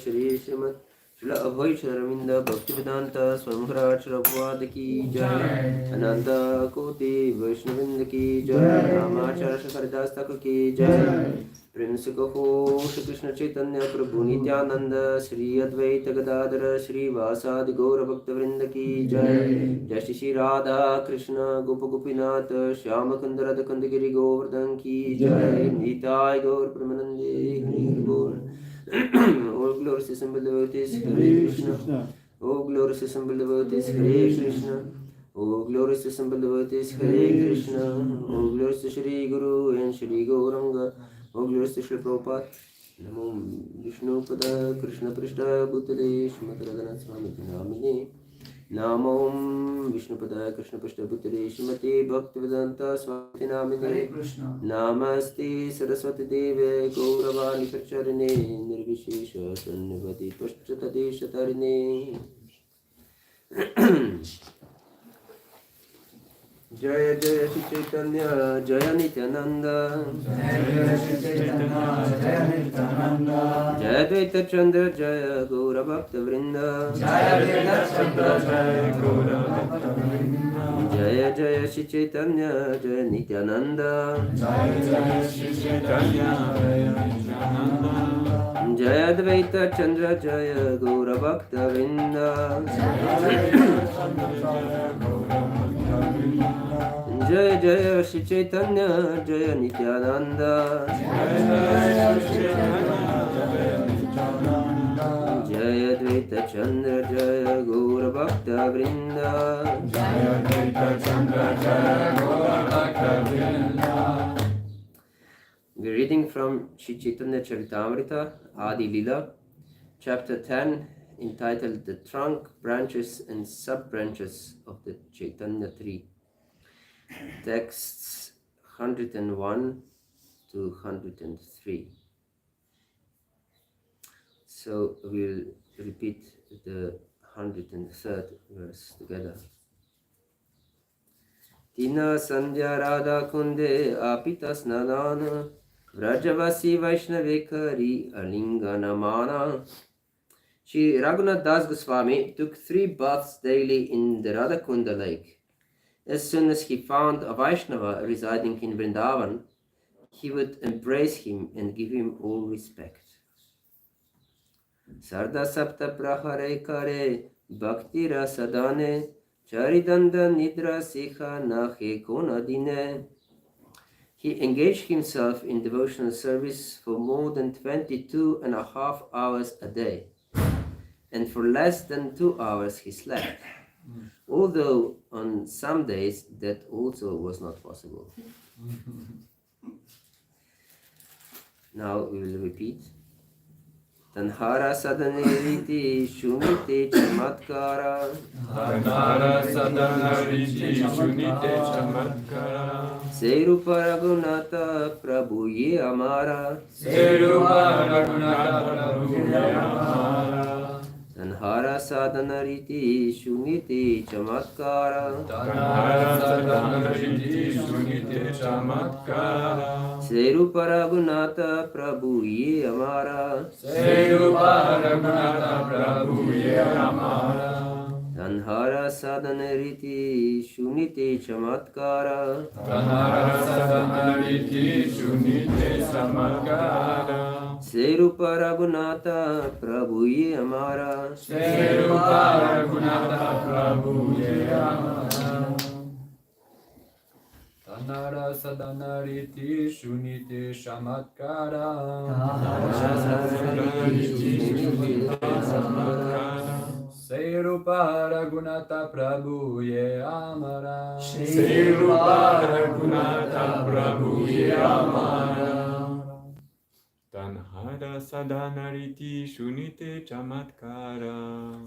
Shri Srimad Shila Abhay Sharaminda Bhaktivedanta Swamharaj Prabhupada ki Jai Ananda Koti Vaishnavinda ki Jai Ramacharya Shakaridas Thakur ki Jai Prince Kaho Shri Krishna Chaitanya Prabhu Nityananda Shri Advaita Gadadhara Shri Vasadi Gaura Bhaktavrinda ki Jai Jai Shri Radha Krishna Gopa Gopinath Shyama Kunda Radha Kandagiri Govardhan ki Jai Nitai Gaur Pramanande Hari Bol Oh glorious assemble devotees, Hare Krishna. Oh glorious assemble devotees, Hare Krishna. Oh glorious assemble devotees, Hare Krishna. Oh glorious Shri Guru and Shri Gauranga. Oh glorious Shri Prabhupada. Namo Vishnu Pada Krishna Prishta Bhutale Shrimad Radhanath Swami Namine. Namo Vishnu Pada Krishna Prishta Bhutale Shrimati Bhaktivedanta Swami Namine. Namaste Saraswati Deve Gauravani Pracharine Nirvishesha Sannivati Paschatadesha Tarine Jaya Jaya Shri Chaitanya Jaya Nityananda Jaya Dvaita Chandra Jaya Gaura Bhakta Vrinda Jaya Jaya Shri Chaitanya Jaya Nityananda Jaya Dvaita Chandra Jaya Gaura Bhakta Vrinda Jaya Jaya Shri Chaitanya Jaya Nityananda Jaya Dvaita Chandra Jaya Gaura Bhakta Vrinda Jaya Dvaita Chandra Jaya Gaura Bhakta Vrinda. We're reading from Shri Chaitanya Charitamrita Adi Lila, chapter 10, entitled The Trunk, Branches and Sub-Branches of the Chaitanya Tree. Texts 101 to 103. So we'll repeat the 103rd verse together. Tina Sandhya Radha Kunde Apita Snadana Vrajavasi Vaishnavekari Alingana Mana. Shri Raghunath Das Goswami took 3 baths daily in the Radha Kunda lake. As soon as he found a Vaishnava residing in Vrindavan, he would embrace him and give him all respect. Sarda sapta prahare kare bhakti rasadane charidanda nidra sikha nahe konadine. He engaged himself in devotional service for more than 22.5 hours a day, and for less than 2 hours he slept, although on some days that also was not possible. Now we will repeat. Tanhara sadhane riti shunite chamatkara. Tanhara sadhana riti shunite chamatkara. Serupa Raghunatha Prabhu ye amara. Serupa Raghunatha Prabhu ye amara. Tanhara sadhana riti shunite chamatkara. Tanhara sadhana riti shunite chamatkara. Serupa Raghunatha Prabhu ye amara. Serupa Raghunatha Prabhu ye amara. Tanhara sadhana riti shunite chamatkara. Tanhara sadhana riti shunite chamatkara. Serupa Raghunatha Prabhu ye amara. Serupa Raghunatha Prabhu ye amara. Tanhara sadhana riti shunite chamatkara. Tanhara sadhana riti shunite chamatkara. Serupa Raghunatha Prabhu ye amara. Serupa Raghunatha Prabhu ye amara. Tanhara sadhana riti shunite chamatkara.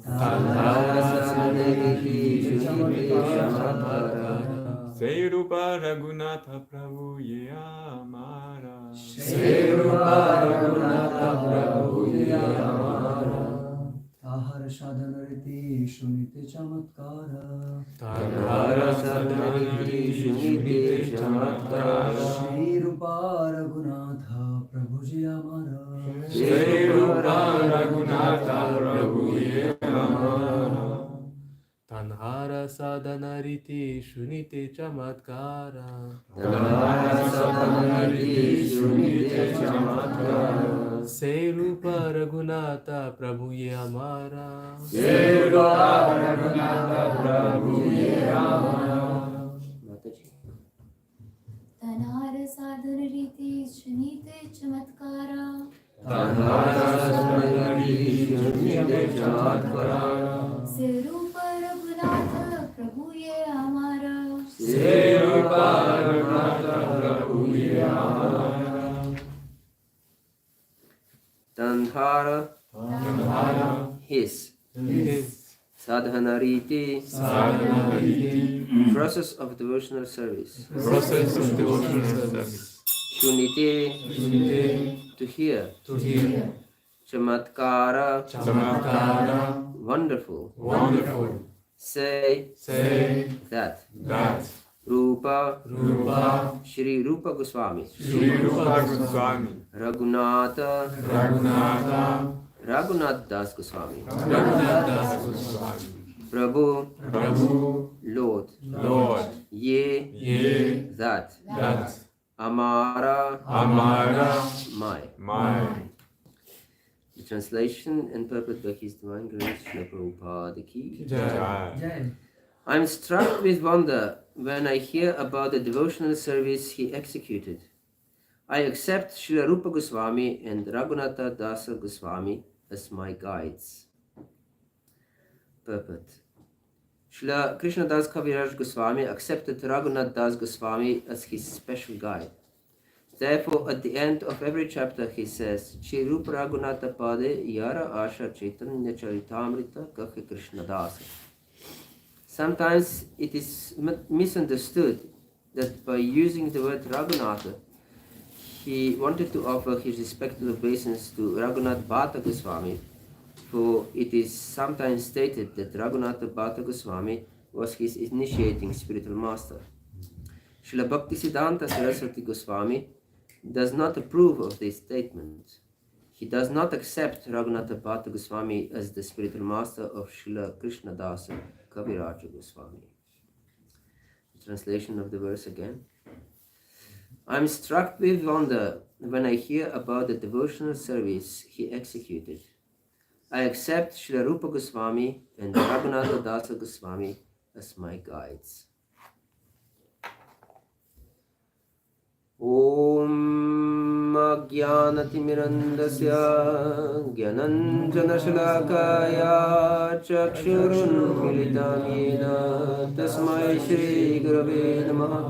Tanhara sadhana riti shunite chamatkara. Serupa Raghunatha Prabhu ye amara. Serupa Raghunatha Prabhu ye amara. Tanhara sadhana riti shunite chamatkara. Tanhara sadhana riti shunite chamatkara. Serupa Raghunatha Prabhu ye amara. Serupa Raghunatha Prabhu ye amara. Tanhara sadhana riti shunite chamatkara. Tanhara sadhana riti shunite chamatkara. Serupa Raghunatha Prabhu ye amara. Serupa Raghunatha Prabhu ye amara. Tanhara sadhana riti shunite chamatkara. Tanhara sadhana riti shunite chamatkara. Serupa Raghunatha Prabhu ye amara. Serupa Raghunatha Prabhu ye amara. Tanhara, his. Sadhana riti, process of devotional service. Shunite, to hear. Chamatkara, wonderful. Say, that. Rupa, Shri Rupa Goswami. Raghunatha, Raghunath Das Goswami. Prabhu, Lord. Ye, that. Amara, my. The translation and purport by His Divine Grace, Srila Prabhupada Ki Jai. I am struck with wonder when I hear about the devotional service he executed. I accept Srila Rupa Goswami and Raghunatha Dasa Goswami as my guides. Purport. Srila Krishna Das Kaviraj Goswami accepted Raghunath Das Goswami as his special guide. Therefore, at the end of every chapter he says, Shri Rupa Raghunatha Pade Yara Asha Chaitanya Charitamrita Kakhe Krishna Dasa. Sometimes it is misunderstood that by using the word Raghunatha, he wanted to offer his respectful obeisance to Raghunath Bhatta Goswami, for it is sometimes stated that Raghunatha Bhatta Goswami was his initiating spiritual master. Srila Bhaktisiddhanta Saraswati Goswami does not approve of this statement. He does not accept Raghunatha Bhatta Goswami as the spiritual master of Srila Krishna Dasa Kaviraja Goswami. translation of the verse again. I'm struck with wonder when I hear about the devotional service he executed. I accept Srila Rupa Goswami and Raghunatha Dasa Goswami as my guides. Om Jnanatimirandasya Jnananjanashalakaya Chakshurun Militam Yena Tasmai Shri Gurave Namaha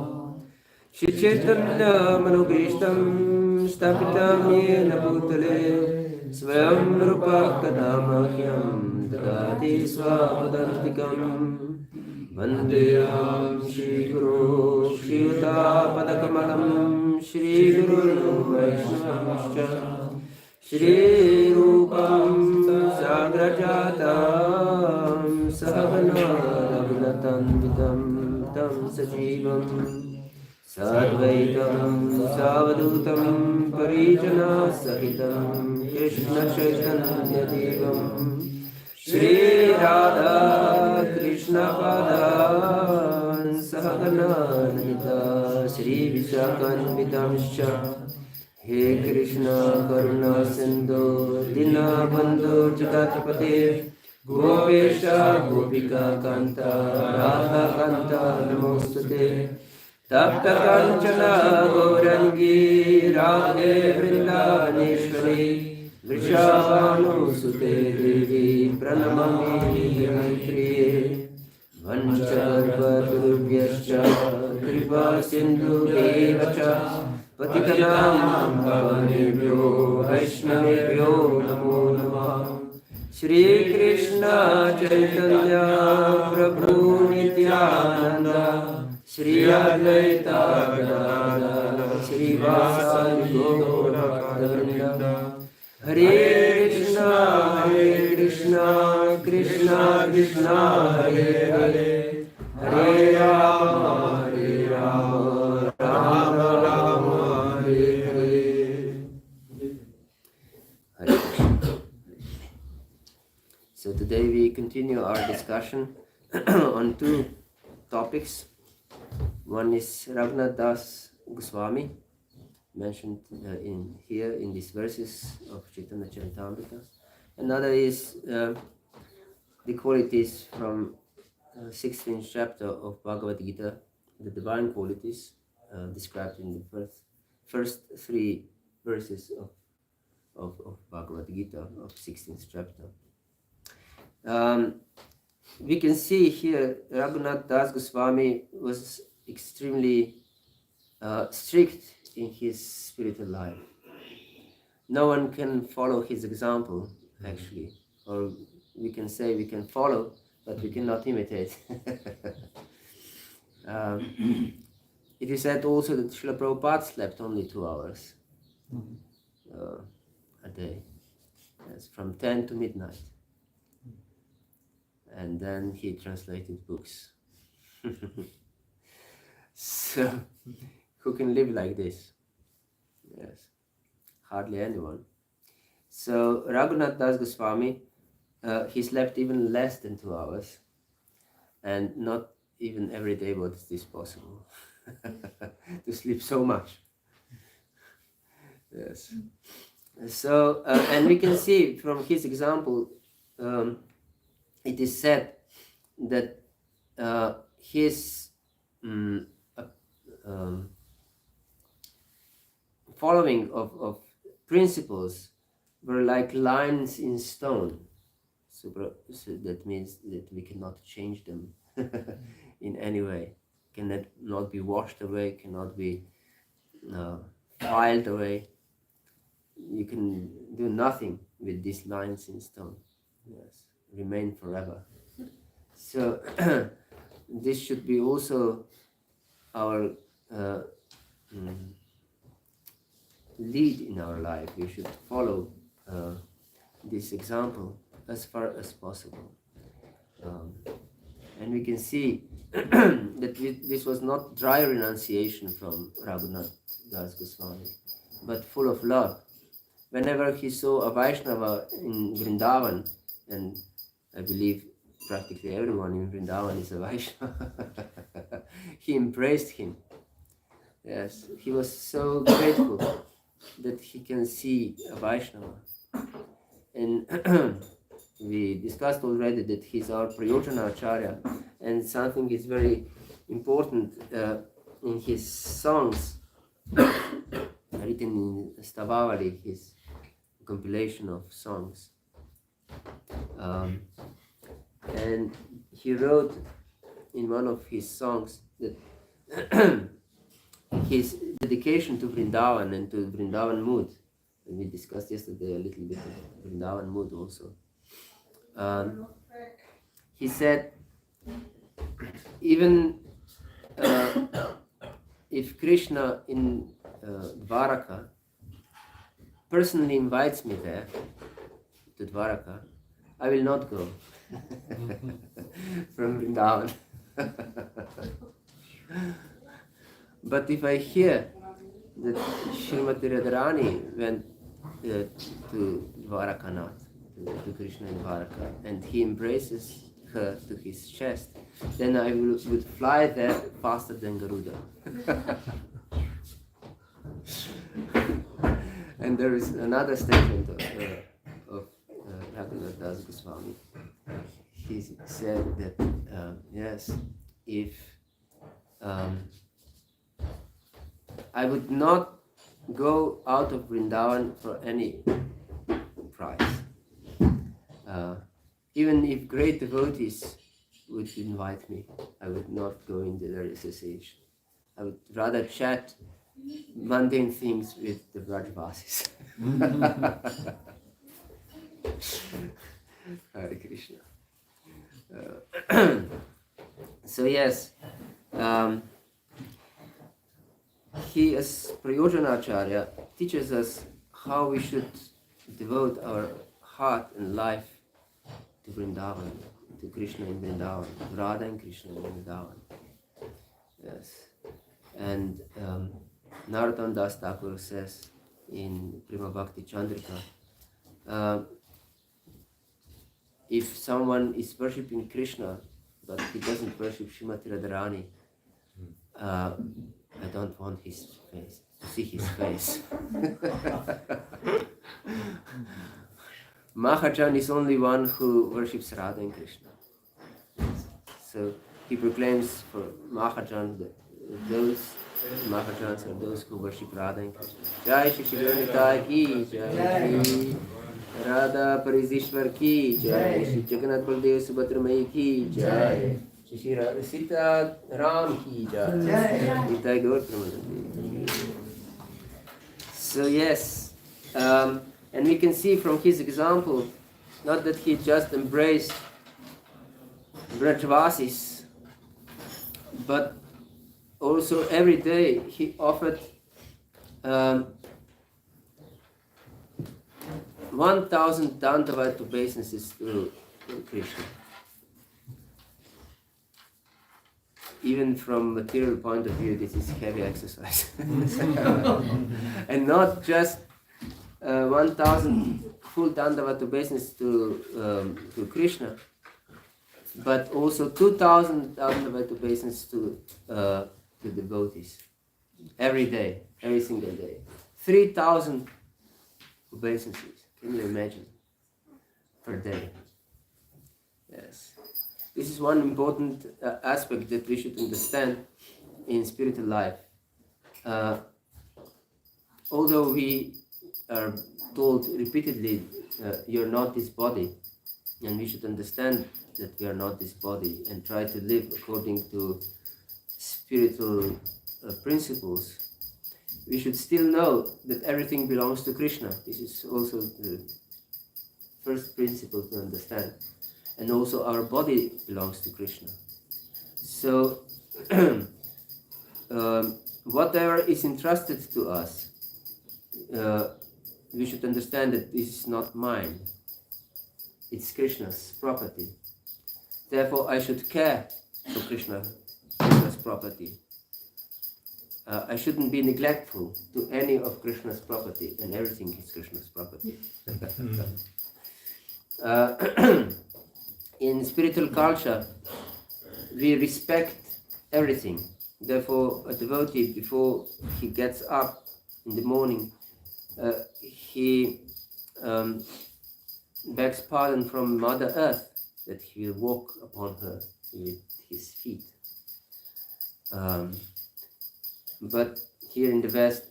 Shri Chaitanya Manubhishtam Stapitam Yena Bhutale Swayam Rupa Kadamahyam Dadati Swapadantikam Vandeham Shri Guru Shri Utapadakamam Shri Guru Vaishnavascha Shri Rupam Sagrajatam Sahana Raghunatanvitam Tam Sajivam Sadvaitam Savadutam Parijana Sahitam Krishna Chaitanya Devam Shri Radha Krishna Padan Sahagana Nita Shri Vishakhanvitamscha He Krishna Karuna Sindhu Dina Bandhu Jagatapate Gopesha Gopika Kanta Radha Kanta Namostute Tapta Kanchana Gaurangi Radhe Vrindavaneshwari Vrishabhanu Sute Devi Pranamami Priye Vanchakarvaturubhyascha Kripa Sindhu Devacha Patitanam Pavanebhyo Vaishnavebhyo Namo Namah Shri Krishna Chaitanya Prabhu Nityananda Shri Advaita Gadadhara Shri Vasari Gaura Bhakta Hare Krishna, Krishna Krishna, Hare Hare, Hare Rama, Rama Rama, Hare Hare. Hare Krishna. So today we continue our discussion on two topics. One is Raghunath Das Goswami, mentioned in these verses of Chaitanya Charitamrita. Another is the qualities from 16th chapter of Bhagavad Gita, the divine qualities described in the first three verses of Bhagavad Gita of 16th chapter. We can see here Raghunath Das Goswami was extremely strict in his spiritual life. No one can follow his example, actually, or we can say we can follow, but we cannot imitate. It is said also that Srila Prabhupada slept only 2 hours a day. Yes, from 10 to midnight. And then he translated books. So, who can live like this? Yes, hardly anyone. So Raghunath Das Goswami, he slept even less than 2 hours, and not even every day was this possible to sleep so much. Yes. So and we can see from his example, it is said that his following of principles were like lines in stone. So that means that we cannot change them in any way. Cannot not be washed away, cannot be filed away. You can do nothing with these lines in stone. Yes, remain forever. So this should be also our lead in our life. We should follow this example as far as possible. And we can see that this was not dry renunciation from Raghunath Das Goswami, but full of love. Whenever he saw a Vaishnava in Vrindavan, and I believe practically everyone in Vrindavan is a Vaishnava, he embraced him. Yes, he was so grateful that he can see a Vaishnava. And we discussed already that he's our Prayojana Acharya, and something is very important in his songs, written in Stavavali, his compilation of songs. And he wrote in one of his songs that his dedication to Vrindavan and to Vrindavan mood, and we discussed yesterday a little bit of Vrindavan mood also. He said, even if Krishna in Dwaraka personally invites me there to Dwaraka, I will not go from Vrindavan. But if I hear that Srimati Radharani went to Dwarakanath, to Krishna in Dwaraka, and he embraces her to his chest, then I would fly there faster than Garuda. And there is another statement of Raghunath Das Goswami. He said that, yes, if I would not go out of Vrindavan for any price. Even if great devotees would invite me, I would not go in their association. I would rather chat mundane things with the Brajvasis. Hare Krishna. So yes, he as Prayojana Acharya teaches us how we should devote our heart and life to Vrindavan, to Krishna in Vrindavan, to Radha and Krishna in Vrindavan. Yes. And Narottam Das Thakur says in Prima Bhakti Chandrika, if someone is worshipping Krishna but he doesn't worship Srimati Radharani, I don't want his face, to see his face. Mahajan is only one who worships Radha and Krishna. So he proclaims for Mahajan that those Mahajans are those who worship Radha and Krishna. Jai Shri Shri ki Jai, Radha Parisisvara ki Jai, Shri Jagannath Baldev Subhadra Mai ki Jai, Shri Sita Ram ki Jai, Nitai Gaur Pramanandi. So yes, and we can see from his example, not that he just embraced Brajvasis, but also every day he offered 1,000 Dandavat obeisances to Krishna. Even from material point of view, this is heavy exercise. And not just 1,000 full Dandavat obeisances to Krishna, but also 2,000 Dandavat obeisances to devotees. Every day, every single day. 3,000 obeisances. Can you imagine? Per day. Yes. This is one important aspect that we should understand in spiritual life. Although we are told repeatedly, you're not this body, and we should understand that we are not this body and try to live according to spiritual principles, we should still know that everything belongs to Krishna. This is also the first principle to understand. And also our body belongs to Krishna. So whatever is entrusted to us, we should understand that this is not mine. It's Krishna's property. Therefore, I should care for Krishna's property. I shouldn't be neglectful to any of Krishna's property, and everything is Krishna's property. In spiritual culture, we respect everything. Therefore, a devotee, before he gets up in the morning, he begs pardon from Mother Earth that he will walk upon her with his feet. But here in the West,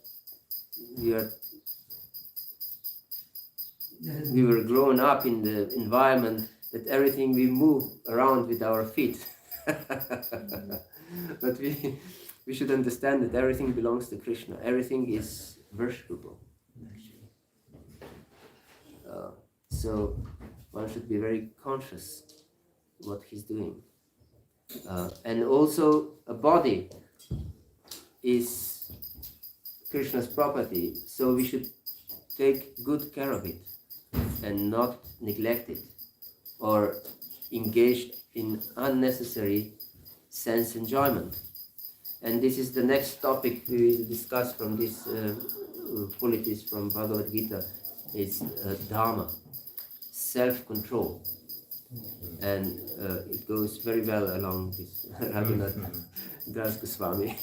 we were grown up in the environment that everything we move around with our feet. But we should understand that everything belongs to Krishna. Everything is worshipable, actually. So one should be very conscious what he's doing. And also a body is Krishna's property, so we should take good care of it and not neglect it or engage in unnecessary sense enjoyment. And this is the next topic we will discuss from this qualities from Bhagavad Gita. It's Dharma, self-control. And it goes very well along this Raghunath Das Goswami,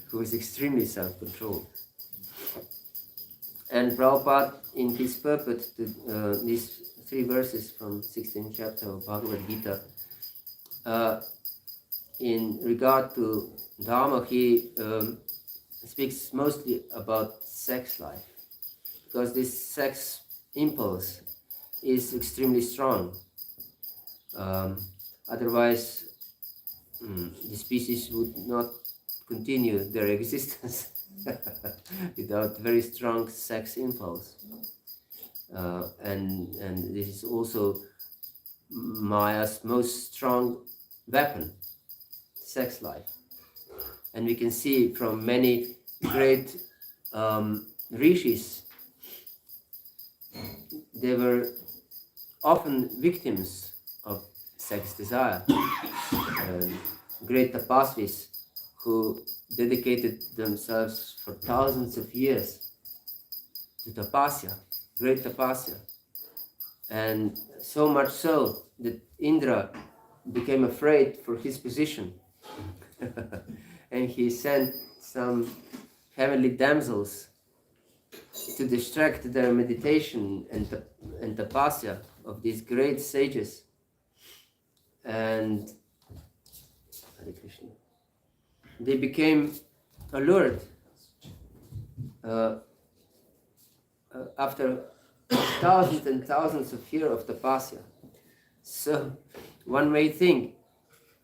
who is extremely self-controlled. And Prabhupada, in his purport to these 3 verses from 16th chapter of Bhagavad Gita, in regard to Dharma, he speaks mostly about sex life, because this sex impulse is extremely strong. Otherwise, the species would not continue their existence without very strong sex impulse. And this is also Maya's most strong weapon, sex life. And we can see from many great rishis, they were often victims of sex desire. Great tapasvis who dedicated themselves for thousands of years to tapasya, great tapasya. And so much so that Indra became afraid for his position. And he sent some heavenly damsels to distract their meditation and tapasya of these great sages. And Hare Krishna, they became allured after thousands and thousands of years of tapasya. So one may think,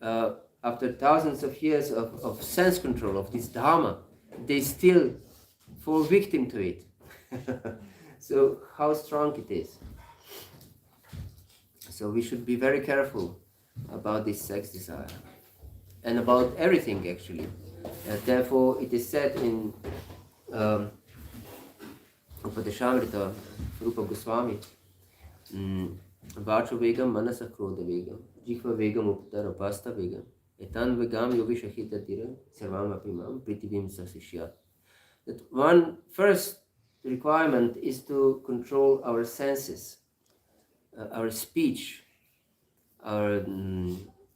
after thousands of years of sense control, of this dharma, they still fall victim to it. So how strong it is. So we should be very careful about this sex desire and about everything, actually. Therefore, it is said in Upadeshamrita, Rupa Goswami, Vacha vegam manasa krodha vegam, jihva vegam uptara pasta vegam, etan vegam yogi shahita tira, sarvam apimam pritibim sasishyat. That one first requirement is to control our senses, our speech, our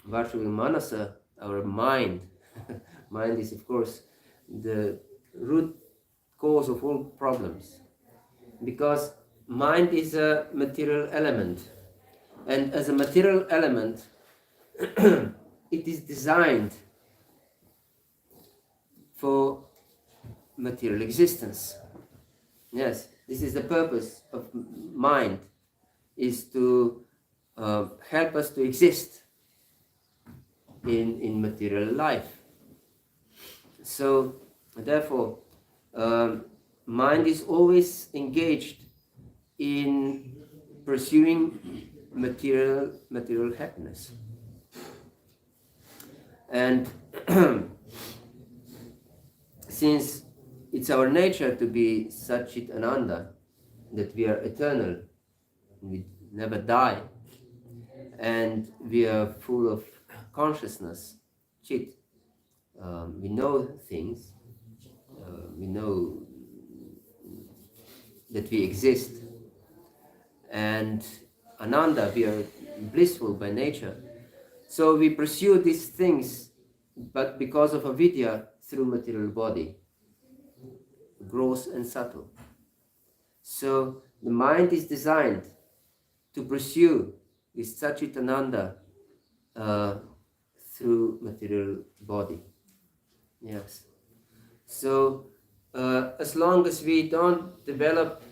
Vacha manasa, our mind. Mind is, of course, the root cause of all problems, because mind is a material element, and as a material element it is designed for material existence. Yes, this is the purpose of mind, is to help us to exist in material life. So therefore, mind is always engaged in pursuing material happiness. And since it's our nature to be Satchit Ananda, that we are eternal, we never die, and we are full of consciousness, Chit. We know things, we know that we exist, and Ananda, we are blissful by nature. So we pursue these things but because of avidya through material body, gross and subtle. So the mind is designed to pursue this Sachitananda through material body. Yes. So as long as we don't develop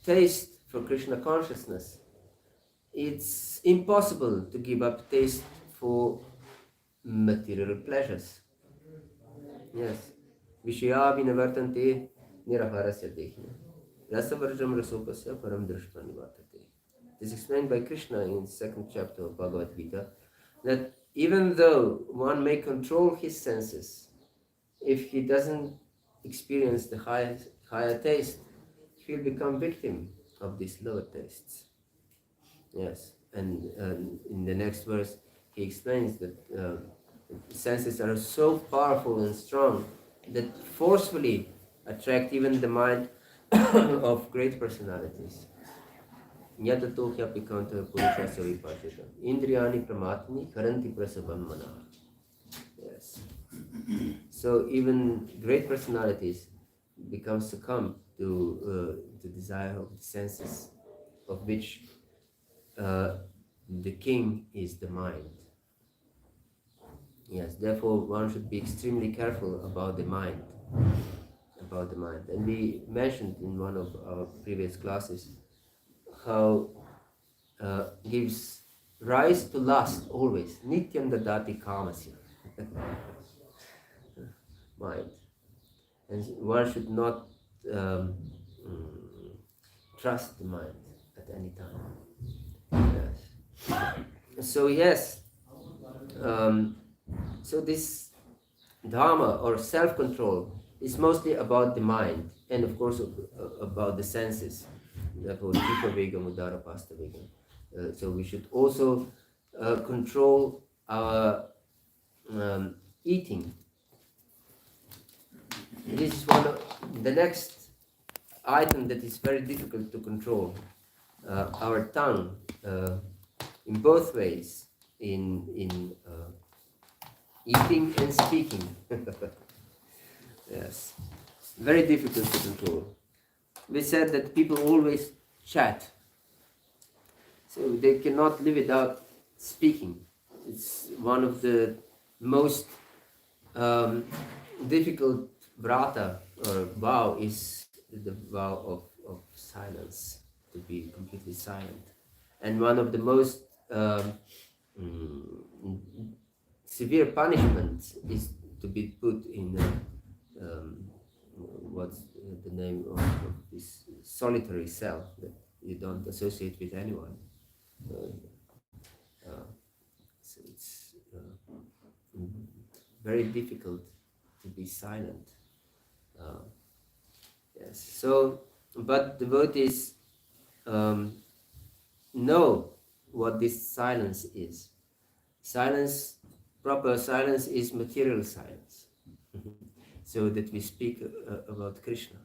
taste for Krishna consciousness, it's impossible to give up taste for material pleasures. Yes. Vishaya vinavartante niraharasya dehina. Rasavarjam rasopasya param drishpanivatate. It is explained by Krishna in the 2nd chapter of Bhagavad Gita that even though one may control his senses, if he doesn't experience the higher taste, he will become victim of these lower tastes. Yes, and in the next verse, he explains that senses are so powerful and strong that forcefully attract even the mind of great personalities. Yatato hyapikanta purushasya vipashita. Indriyani pramatni karanti prasabam mana. Yes. So even great personalities become succumb to the desire of the senses, of which the king is the mind. Yes, therefore one should be extremely careful about the mind. And we mentioned in one of our previous classes how gives rise to lust always. Nityam dadati kamasya. Mind. And one should not trust the mind at any time. Yes. So yes, so this dharma or self-control is mostly about the mind and of course about the senses. Therefore, jiva vega mudara pasta vega. So we should also control our eating. This is one of the next item that is very difficult to control. Our tongue, in both ways, in eating and speaking. Yes, very difficult to control. We said that people always chat, so they cannot live without speaking. It's one of the most difficult vrata or vow is the vow of silence, to be completely silent. And one of the most severe punishments is to be put in what's the name of this solitary cell that you don't associate with anyone. So it's very difficult to be silent. Yes. So, but devotees know what this silence is. Silence, proper silence, is material silence. So that we speak about Krishna.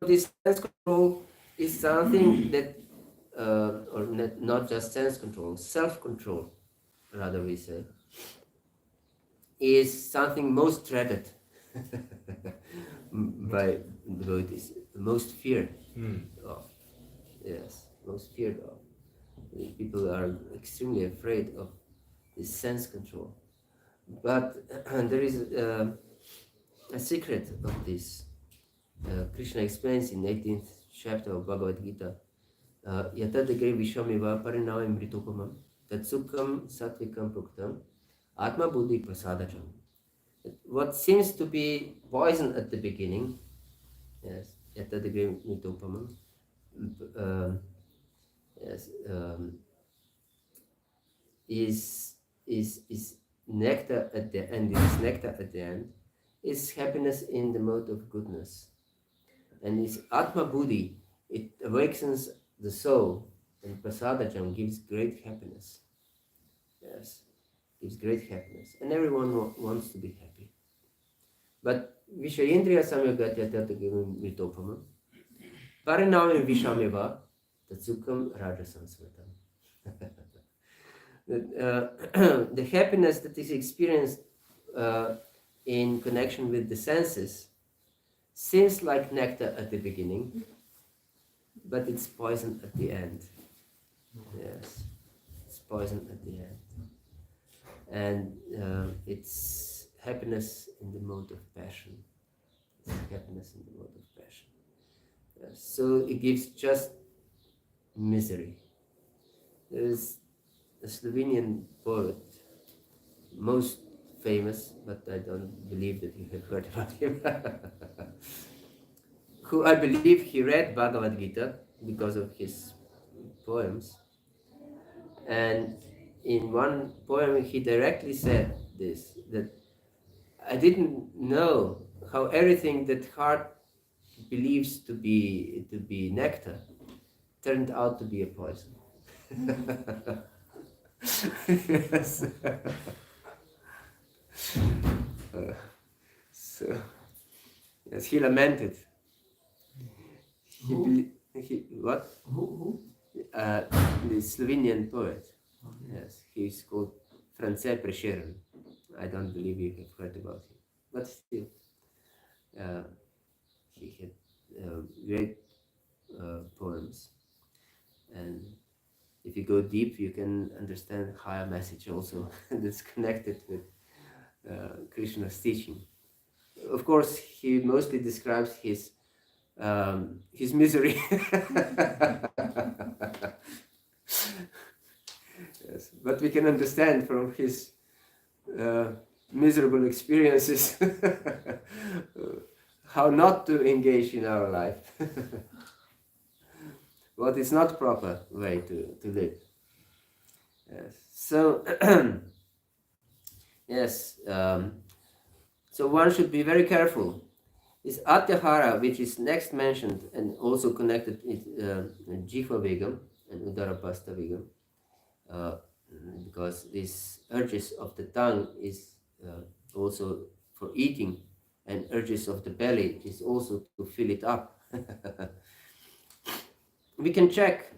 This sense control is something that, or not just sense control, self-control, rather we say, is something most dreaded by devotees, most feared of. Yes, most feared of. People are extremely afraid of this sense control. But there is a secret of this. Krishna explains in 18th chapter of Bhagavad Gita, Yatadagre Vishwamiva Parinam Mritupamam Tatsukam Satvikam Pruktam Atma Buddhi Prasadacham. What seems to be poison at the beginning, yes, Yatadagre Mritupamam, yes, is nectar at the end, this nectar at the end, is happiness in the mode of goodness. And this Atma Buddhi, it awakens the soul, and Prasadajam gives great happiness. Yes, gives great happiness. And everyone wants to be happy. But Vishayendriya Samyagatya Tatagim Mitopama, Parinami Vishameva, Tatsukam Rajasansvatam. that the happiness that is experienced in connection with the senses seems like nectar at the beginning, but it's poison at the end. Yes, it's poison at the end. And it's happiness in the mode of passion. It's happiness in the mode of passion. Yes. So it gives just misery. There is a Slovenian poet, most famous, but I don't believe that you have heard about him, who I believe he read Bhagavad Gita because of his poems. And in one poem he directly said this, that I didn't know how everything that heart believes to be nectar turned out to be a poison. Yes. So yes, he lamented. What? Who? The Slovenian poet. Yes, he's called France Prešeren. I don't believe you have heard about him, but still, he had great poems, and if you go deep, you can understand higher message also that's connected with Krishna's teaching. Of course, he mostly describes his misery. Yes, but we can understand from his miserable experiences how not to engage in our life. What is not proper way to live. Yes. So yes, so one should be very careful. This atyahara, which is next mentioned and also connected with Jihva Vegam and Udarapasta Vegam, because these urges of the tongue is also for eating, and urges of the belly is also to fill it up. We can check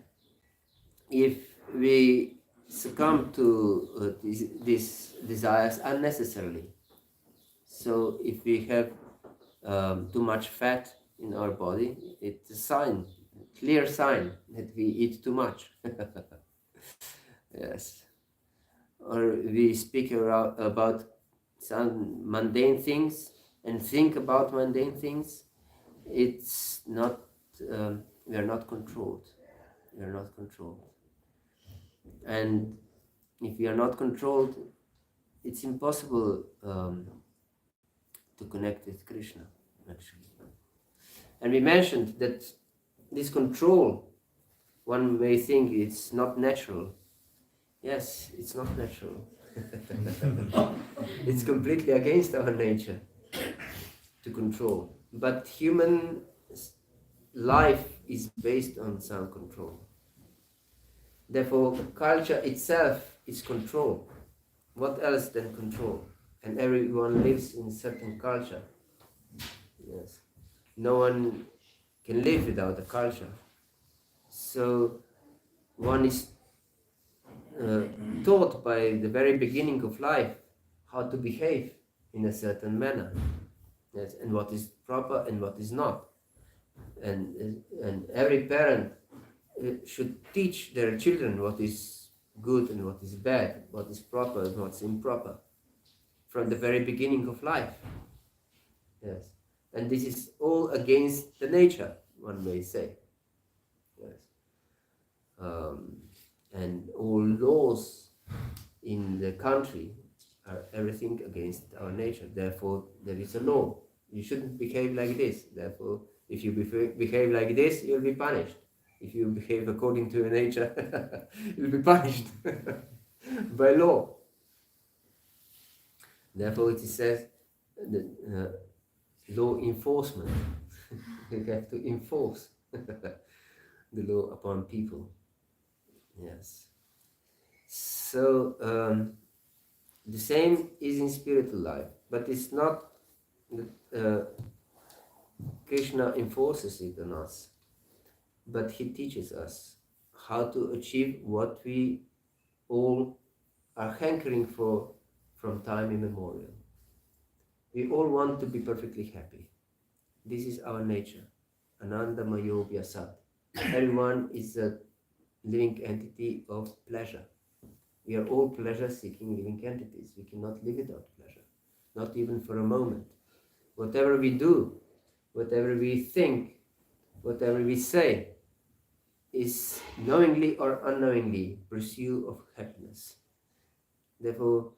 if we succumb to these desires unnecessarily. So if we have too much fat in our body, it's a sign, clear sign that we eat too much. Yes. Or we speak about some mundane things and think about mundane things. It's not, we are not controlled. We are not controlled. And if we are not controlled, it's impossible to connect with Krishna, actually. And we mentioned that this control, one may think it's not natural. Yes, it's not natural. It's completely against our nature to control. But human life is based on some control. Therefore, culture itself is control. What else than control? And everyone lives in a certain culture. Yes. No one can live without a culture. So one is taught by the very beginning of life how to behave in a certain manner. Yes, and what is proper and what is not. And every parent should teach their children what is good and what is bad, what is proper and what's improper, from the very beginning of life. Yes, and this is all against the nature, one may say. Yes, and all laws in the country are everything against our nature. Therefore, there is a law. You shouldn't behave like this. Therefore, if you behave like this, you'll be punished. If you behave according to your nature, you'll be punished by law. Therefore, it says that law enforcement. You have to enforce the law upon people. Yes. So the same is in spiritual life, but it's not that Krishna enforces it on us, but he teaches us how to achieve what we all are hankering for from time immemorial. We all want to be perfectly happy. This is our nature. Ananda Mayo Vyasat. Everyone is a living entity of pleasure. We are all pleasure-seeking living entities. We cannot live without pleasure, not even for a moment. Whatever we do, whatever we think, whatever we say, is knowingly or unknowingly pursuit of happiness. Therefore,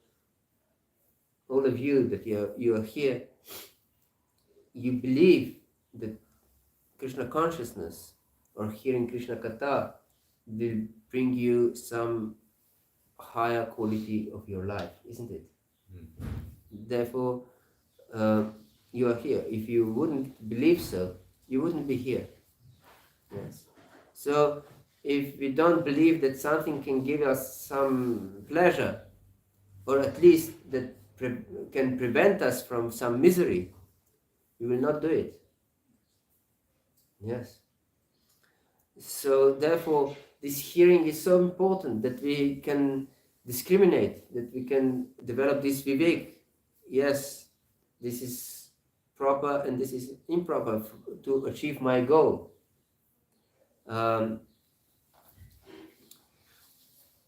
all of you that you are here, you believe that Krishna consciousness or hearing Krishna katha will bring you some higher quality of your life, isn't it? Therefore, you are here. If you wouldn't believe so, you wouldn't be here. Yes. So, if we don't believe that something can give us some pleasure, or at least that can prevent us from some misery, we will not do it. Yes. So, therefore, this hearing is so important that we can discriminate, that we can develop this vivek. Yes, this is proper and this is improper to achieve my goal. I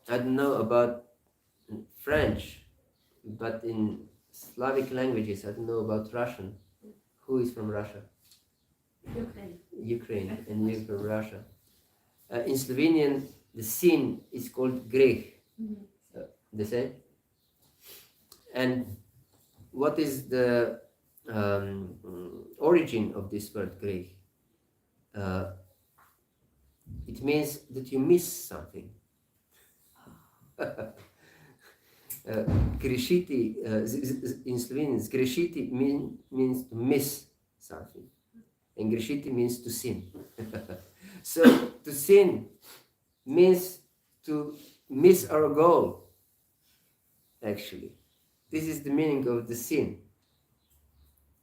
don't know about French, but in Slavic languages, I don't know about Russian. Who is from Russia? Ukraine, and you're from Russia. In Slovenian, the sin is called greh. Desai. And what is the origin of this word greh? It means that you miss something. Grešiti in Slovenian, zgrešiti means to miss something, and grešiti means to sin. So to sin means to miss our goal. Actually, this is the meaning of the sin.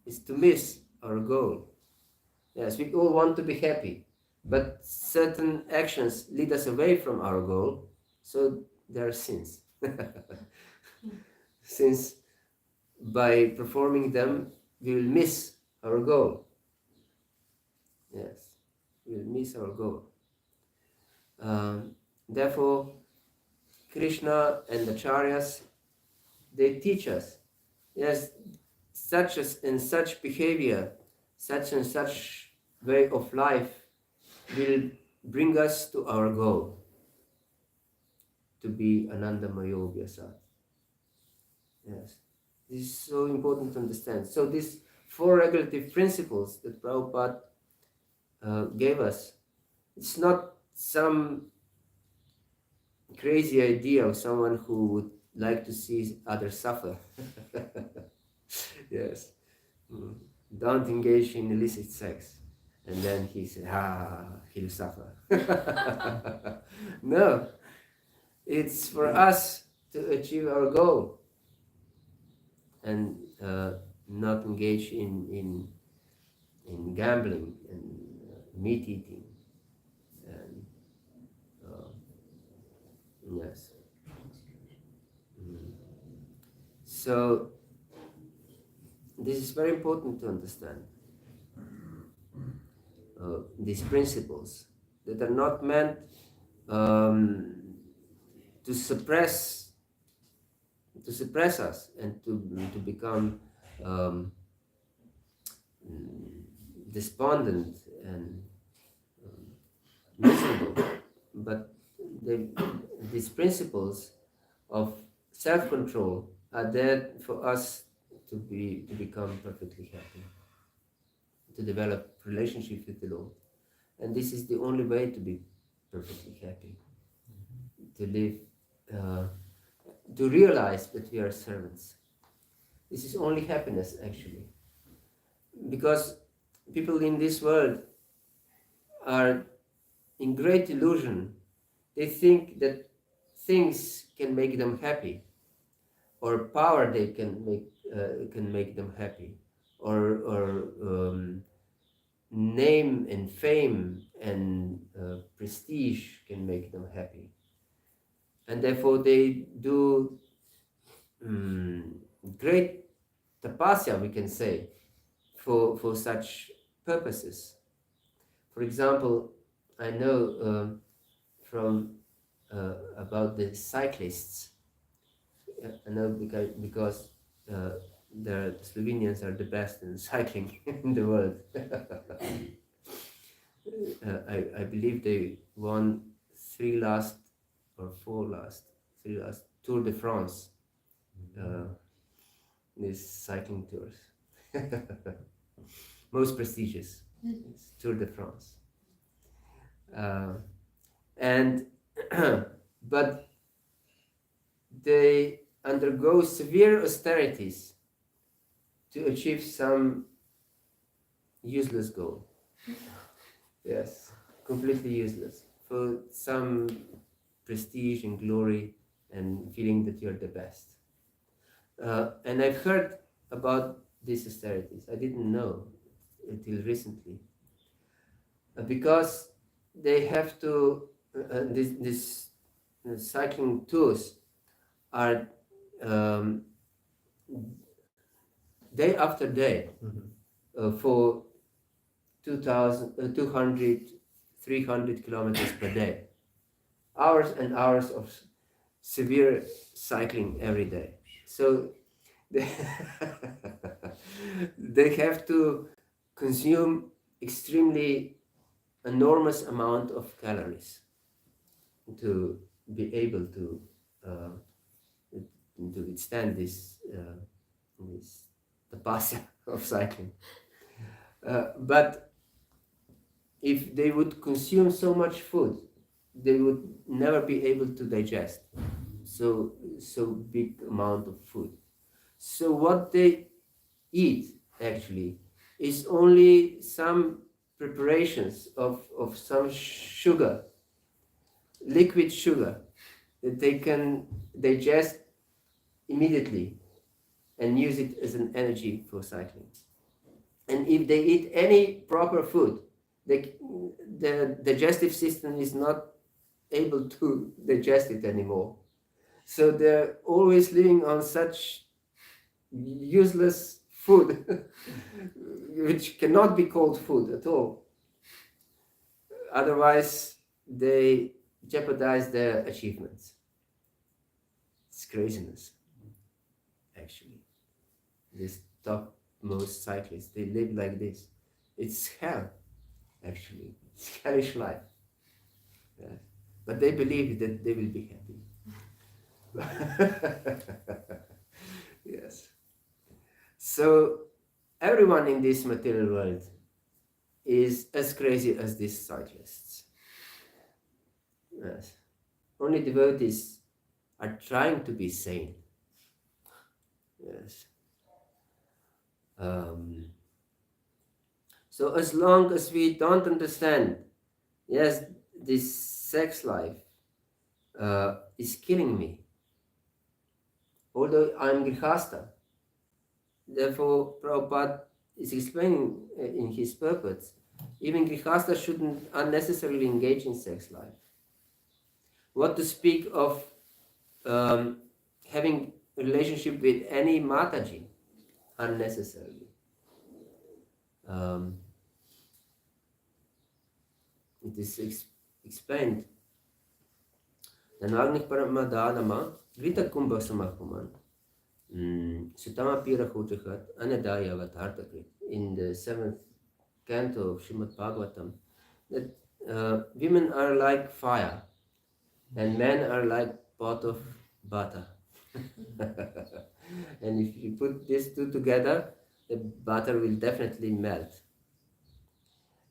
It's to miss our goal. Yes, we all want to be happy, but certain actions lead us away from our goal, so there are sins. Since by performing them, we will miss our goal. Yes, we will miss our goal. Therefore, Krishna and the Acharyas, they teach us, yes, such and such behavior, such and such way of life will bring us to our goal, to be Anandamayo Vyasat. Yes, this is so important to understand. So these four regulative principles that Prabhupada gave us, it's not some crazy idea of someone who would like to see others suffer. Yes. Don't engage in illicit sex. And then he said, he'll suffer. No. It's for us to achieve our goal and not engage in gambling and meat eating. And yes. So this is very important to understand. These principles that are not meant to suppress us and to become despondent and miserable, but these principles of self-control are there for us to become perfectly happy, to develop relationship with the Lord. And this is the only way to be perfectly happy, to live, to realize that we are servants. This is only happiness, actually. Because people in this world are in great illusion. They think that things can make them happy, or power they can make them happy, or name and fame and prestige can make them happy. and therefore they do great tapasya, we can say, for such purposes. For example, I know from about the cyclists. I know because the Slovenians are the best in cycling in the world. I believe they won three last Tour de France, these cycling tours. Most prestigious is Tour de France. And but they undergo severe austerities to achieve some useless goal. Yes, completely useless, for some prestige and glory and feeling that you're the best. And I've heard about these austerities. I didn't know until recently. Because they have to, these cycling tours are day after day for 200, 300 kilometers per day. Hours and hours of severe cycling every day. So they, they have to consume extremely enormous amount of calories to be able to withstand this tapasya of cycling. But if they would consume so much food, they would never be able to digest so big amount of food. So what they eat actually is only some preparations of some sugar, liquid sugar, that they can digest immediately and use it as an energy for cycling. And if they eat any proper food, the digestive system is not able to digest it anymore. So they're always living on such useless food, which cannot be called food at all. Otherwise, they jeopardize their achievements. It's craziness, actually. These topmost cyclists, they live like this. It's hell, actually. It's hellish life. Yeah. But they believe that they will be happy. Yes. So everyone in this material world is as crazy as these cyclists. Yes. Only devotees are trying to be sane. Yes. So as long as we don't understand, yes, this sex life is killing me. Although I'm grihasta, therefore Prabhupada is explaining in his purpose, even grihasta shouldn't unnecessarily engage in sex life. What to speak of having a relationship with any Mataji unnecessarily. It is explained. Nanagnik Paramadadama Grita Kumbha Samakuman Sutama Pira Hujakat Anadaya Vatartakrit in the 7th canto of Srimad Bhagavatam, that women are like fire and men are like pot of butter. And if you put these two together, the butter will definitely melt.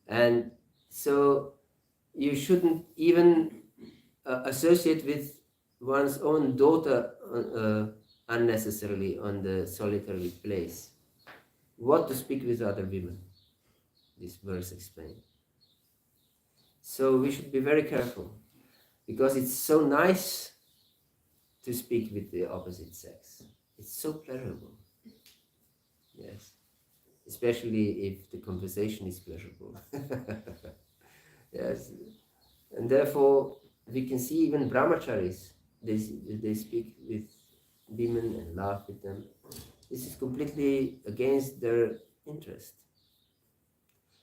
And so you shouldn't even associate with one's own daughter unnecessarily on the solitary place. What to speak with other women? This verse explains. So we should be very careful, because it's so nice to speak with the opposite sex. It's so pleasurable. Yes. Especially if the conversation is pleasurable. Yes. And therefore, we can see even brahmacharis they speak with women and laugh with them. This is completely against their interest.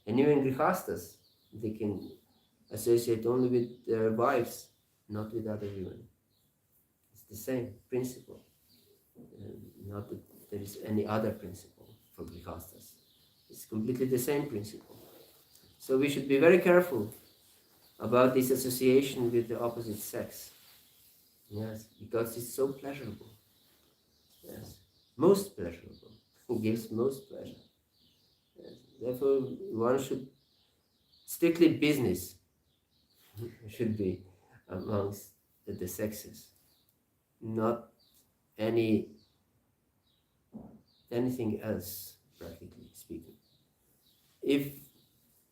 And even grihastas, they can associate only with their wives, not with other women. It's the same principle. Not that there is any other principle for grihastas. It's completely the same principle. So we should be very careful about this association with the opposite sex. Yes, because it's so pleasurable. Yes, most pleasurable. It gives most pleasure. Yes. Therefore, one should strictly business should be amongst the sexes, not anything else, practically speaking. If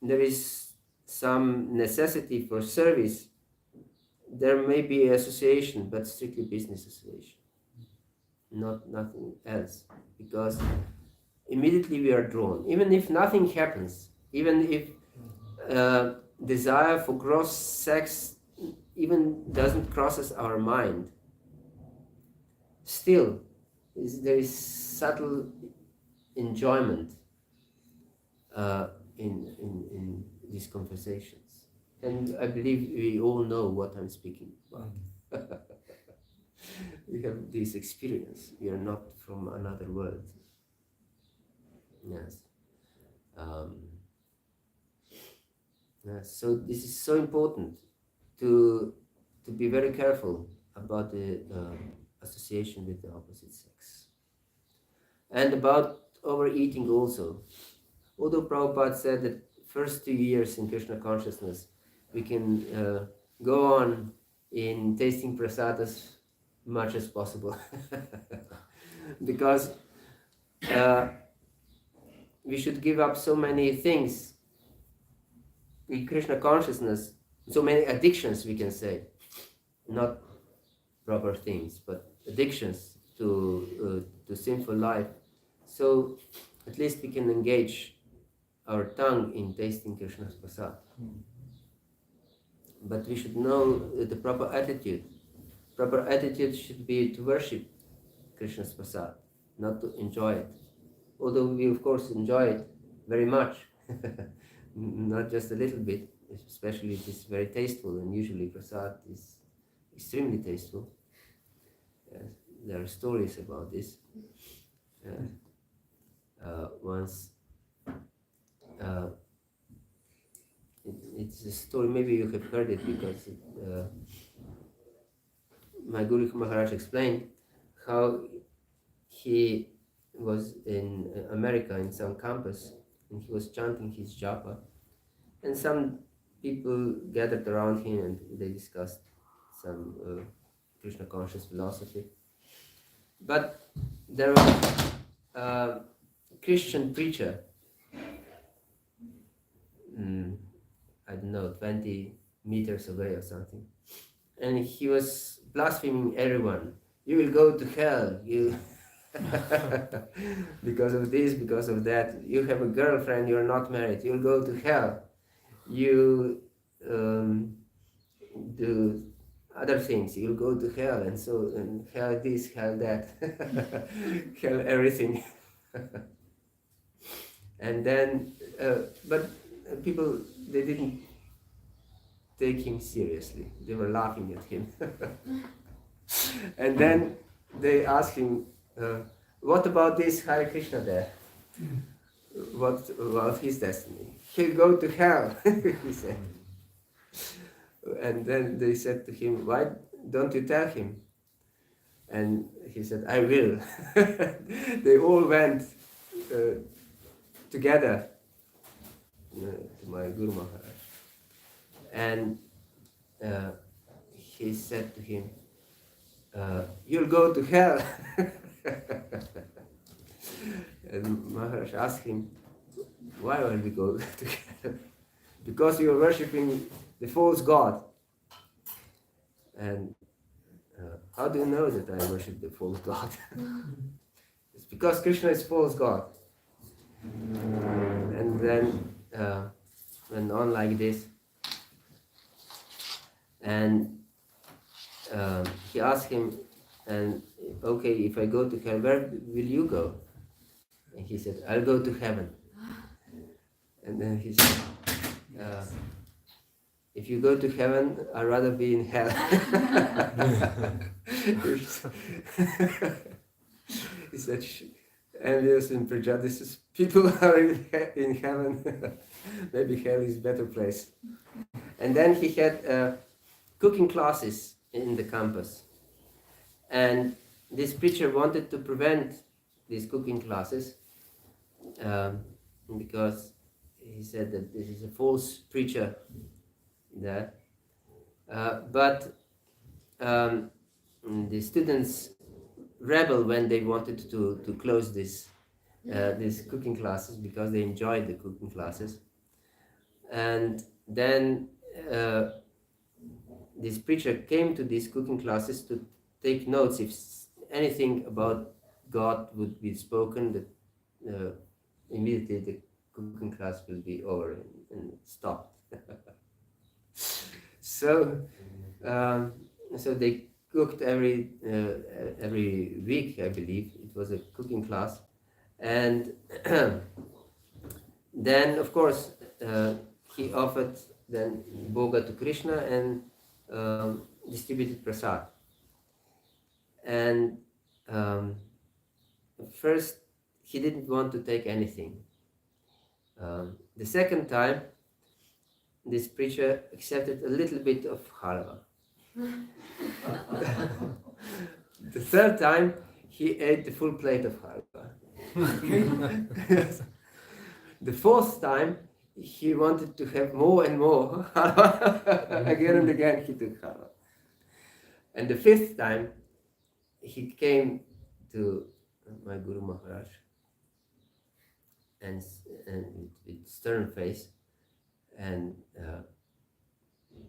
there is some necessity for service, there may be association, but strictly business association, not nothing else, because immediately we are drawn. Even if nothing happens, even if desire for gross sex even doesn't crosses our mind, still there is subtle enjoyment in these conversations. And I believe we all know what I'm speaking about. We have this experience. We are not from another world. Yes. Yes. So this is so important to be very careful about the association with the opposite sex. And about overeating also. Although Prabhupada said that first 2 years in Krishna consciousness, we can go on in tasting prasad as much as possible. Because we should give up so many things in Krishna consciousness, so many addictions, we can say, not proper things, but addictions to sinful life. So at least we can engage our tongue in tasting Krishna's prasad. But we should know the proper attitude. Proper attitude should be to worship Krishna's prasad, not to enjoy it. Although we of course enjoy it very much, not just a little bit, especially it is very tasteful, and usually prasad is extremely tasteful. There are stories about this. Once it's a story, maybe you have heard it, because my Guru Maharaj explained how he was in America in some campus, and he was chanting his japa, and some people gathered around him and they discussed some Krishna conscious philosophy. But there was a Christian preacher, I don't know, 20 meters away or something, and he was blaspheming everyone. You will go to hell, you because of this, because of that. You have a girlfriend, you are not married, you'll go to hell. You do other things, you'll go to hell, and so, and hell this, hell that, hell everything. And then, but people, they didn't take him seriously. They were laughing at him. And then they asked him, what about this Hare Krishna there? What about his destiny? He'll go to hell, he said. And then they said to him, why don't you tell him? And he said, I will. They all went together to my Guru Maharaj. And he said to him, you'll go to hell. And Maharaj asked him, why will we go to hell? Because you are worshipping the false god. And how do you know that I worship the false god? It's because Krishna is false god. And then went on like this. And he asked him, and okay, if I go to heaven, where will you go? And he said, I'll go to heaven. And then he said, if you go to heaven, I'd rather be in hell. He said, envious and prejudices. People are in heaven. Maybe hell is a better place. And then he had cooking classes in the campus. And this preacher wanted to prevent these cooking classes because he said that this is a false preacher there. But the students rebelled when they wanted to close these cooking classes because they enjoyed the cooking classes. And then this preacher came to these cooking classes to take notes if anything about God would be spoken, that immediately the cooking class will be over and stopped. So they cooked every week, I believe. It was a cooking class, and then of course he offered then bhoga to Krishna and distributed prasad. And first he didn't want to take anything. The second time, this preacher accepted a little bit of halwa. The third time, he ate the full plate of halwa. The fourth time, he wanted to have more and more halwa. Again and again, he took halwa. And the fifth time, he came to my Guru Maharaj and with stern face, and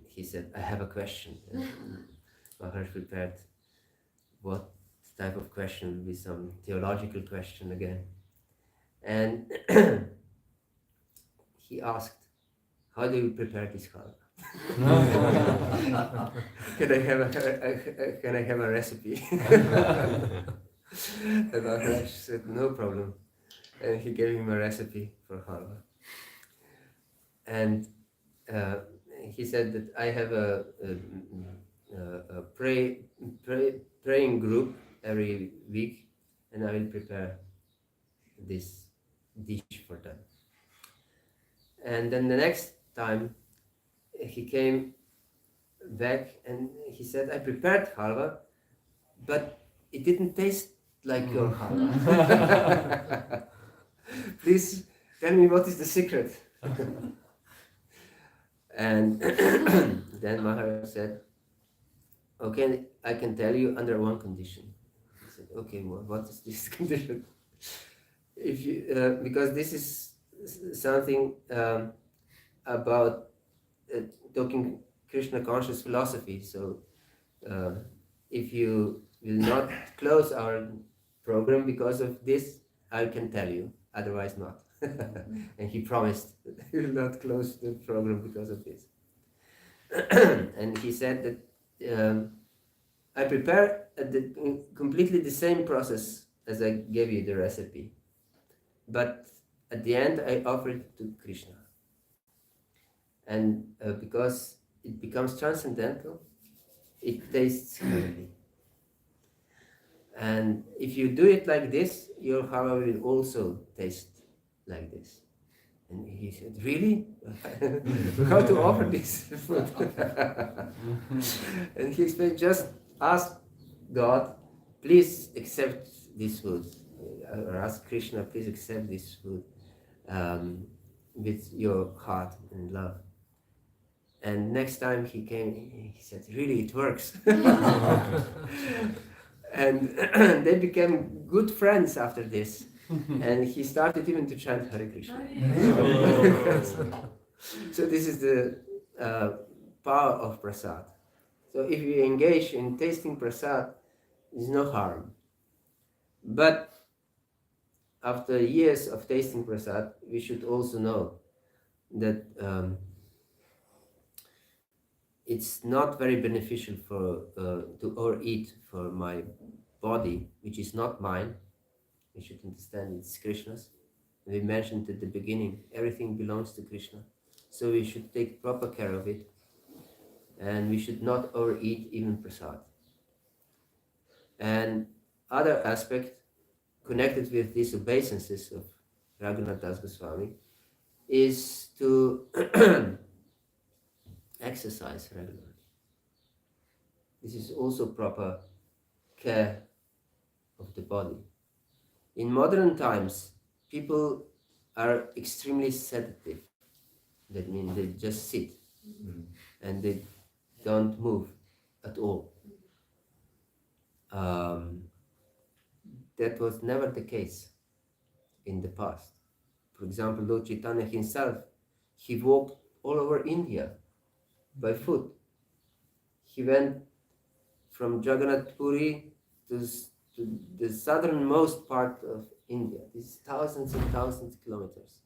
he said, I have a question. And Maharaj prepared what type of question will be some theological question again. And he asked, how do you prepare this halwa? Can I have a recipe? And Maharaj said, no problem. And he gave him a recipe for halwa. And he said that I have a praying group every week, and I will prepare this dish for them. And then the next time he came back and he said, I prepared halwa, but it didn't taste like your halwa. Please tell me what is the secret. And then Maharaj said, okay, I can tell you under one condition. He said, okay, what is this condition? If you, because this is something about talking Krishna conscious philosophy. So if you will not close our program because of this, I can tell you, otherwise not. And he promised that he will not close the program because of this. And he said that I prepare completely the same process as I gave you the recipe, but at the end I offer it to Krishna. And because it becomes transcendental, it tastes heavenly. And if you do it like this, your halwa will also taste like this. And he said, really? How to offer this food? And he explained, just ask God, please accept this food. Or ask Krishna, please accept this food with your heart and love. And next time he came, he said, really, it works. And they became good friends after this. And he started even to chant Hare Krishna. So this is the power of prasad. So if you engage in tasting prasad, there's no harm. But after years of tasting prasad, we should also know that it's not very beneficial for to overeat for my body, which is not mine. We should understand it's Krishna's. We mentioned at the beginning, everything belongs to Krishna. So we should take proper care of it. And we should not overeat even prasad. And other aspect connected with these obeisances of Raghunath Das Goswami is to exercise regularly. This is also proper care of the body. In modern times, people are extremely sedative. That means they just sit and they don't move at all. That was never the case in the past. For example, Lord Chaitanya himself, he walked all over India by foot. He went from Jagannath Puri to the southernmost part of India. This is thousands and thousands of kilometers.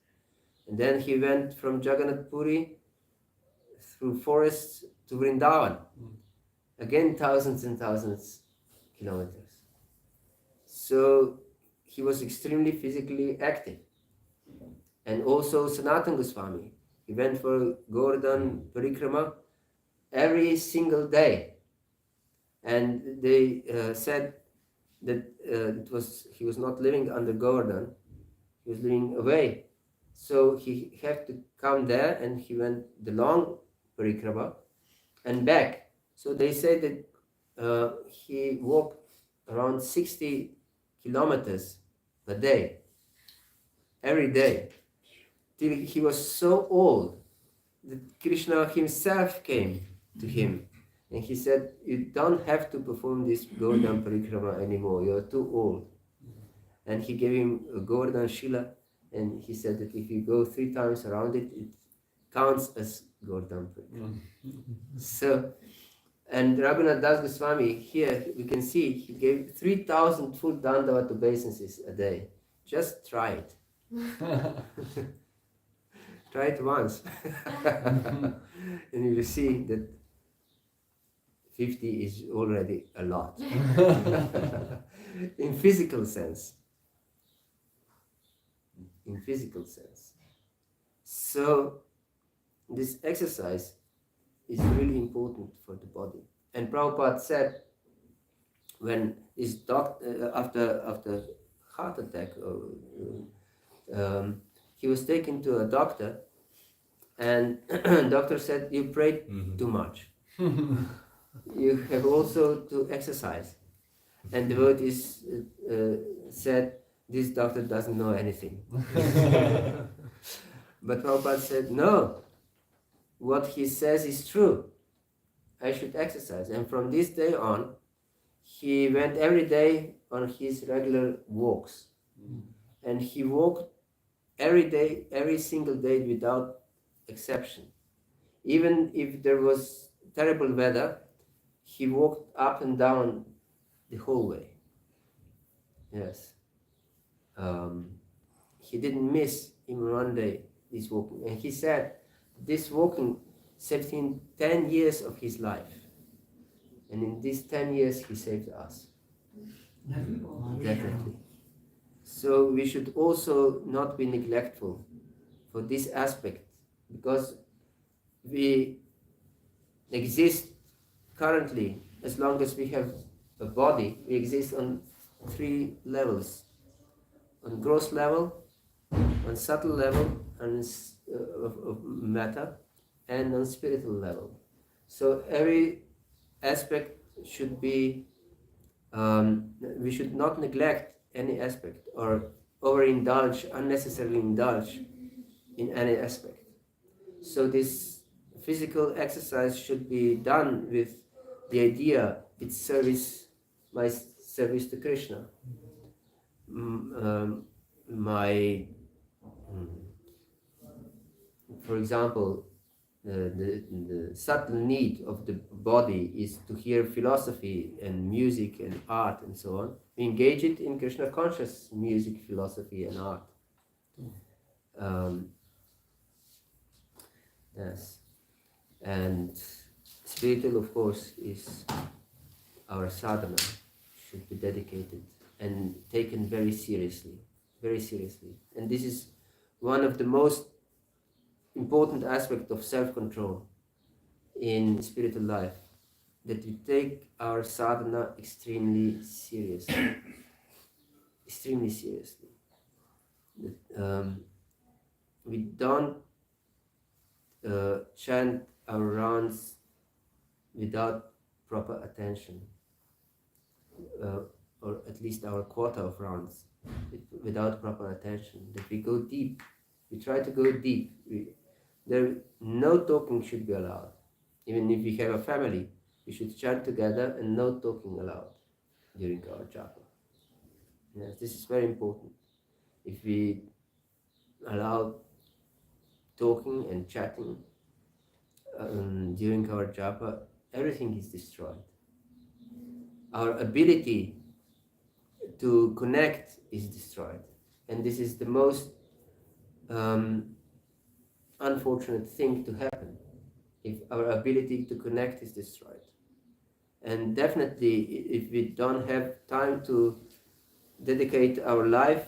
And then he went from Jagannath Puri through forests to Vrindavan. Again, thousands and thousands of kilometers. So he was extremely physically active. And also Sanatana Goswami, he went for Govardhan Parikrama every single day. And they said that he was not living under Govardhan, he was living away. So he had to come there, and he went the long Parikrama and back. So they say that he walked around 60 kilometers a day, every day, till he was so old that Krishna himself came to him and he said, "You don't have to perform this Govardhan Parikrama anymore, you are too old." And he gave him a Govardhan Shila, and he said that if you go 3 times around it, it counts as Govardhan Parikrama. So, and Raghunath Das Goswami, here we can see he gave 3,000 full Dandavat obeisances a day. Just try it. Try it once. And you will see that 50 is already a lot. In physical sense. In physical sense. So, this exercise is really important for the body. And Prabhupada said, when his doctor, after heart attack, he was taken to a doctor, and doctor said, "You prayed too much. You have also to exercise." And devotees said, "This doctor doesn't know anything." But Prabhupada said, "No, what he says is true. I should exercise." And from this day on, he went every day on his regular walks. And he walked every day, every single day without exception. Even if there was terrible weather, he walked up and down the whole way. Yes. He didn't miss even one day this walking. And he said, this walking saved him 10 years of his life. And in these 10 years, he saved us. Definitely. So we should also not be neglectful for this aspect, because we exist currently, as long as we have a body, we exist on 3 levels. On gross level, on subtle level, and of matter, and on spiritual level. So every aspect should be, we should not neglect any aspect or overindulge, unnecessarily indulge in any aspect. So this physical exercise should be done with the idea, it's service, my service to Krishna. For example, the subtle need of the body is to hear philosophy and music and art and so on. We engage it in Krishna conscious music, philosophy and art. Yes. And spiritual, of course, is our sadhana, should be dedicated and taken very seriously, very seriously. And this is one of the most important aspects of self-control in spiritual life, that we take our sadhana extremely seriously, extremely seriously. That, we don't chant our rounds without proper attention, or at least our quota of rounds without proper attention. That we go deep, we try to go deep. No talking should be allowed. Even if we have a family, we should chant together and no talking allowed during our japa. Yes, this is very important. If we allow talking and chatting during our japa, everything is destroyed. Our ability to connect is destroyed. And this is the most unfortunate thing to happen, if our ability to connect is destroyed. And definitely, if we don't have time to dedicate our life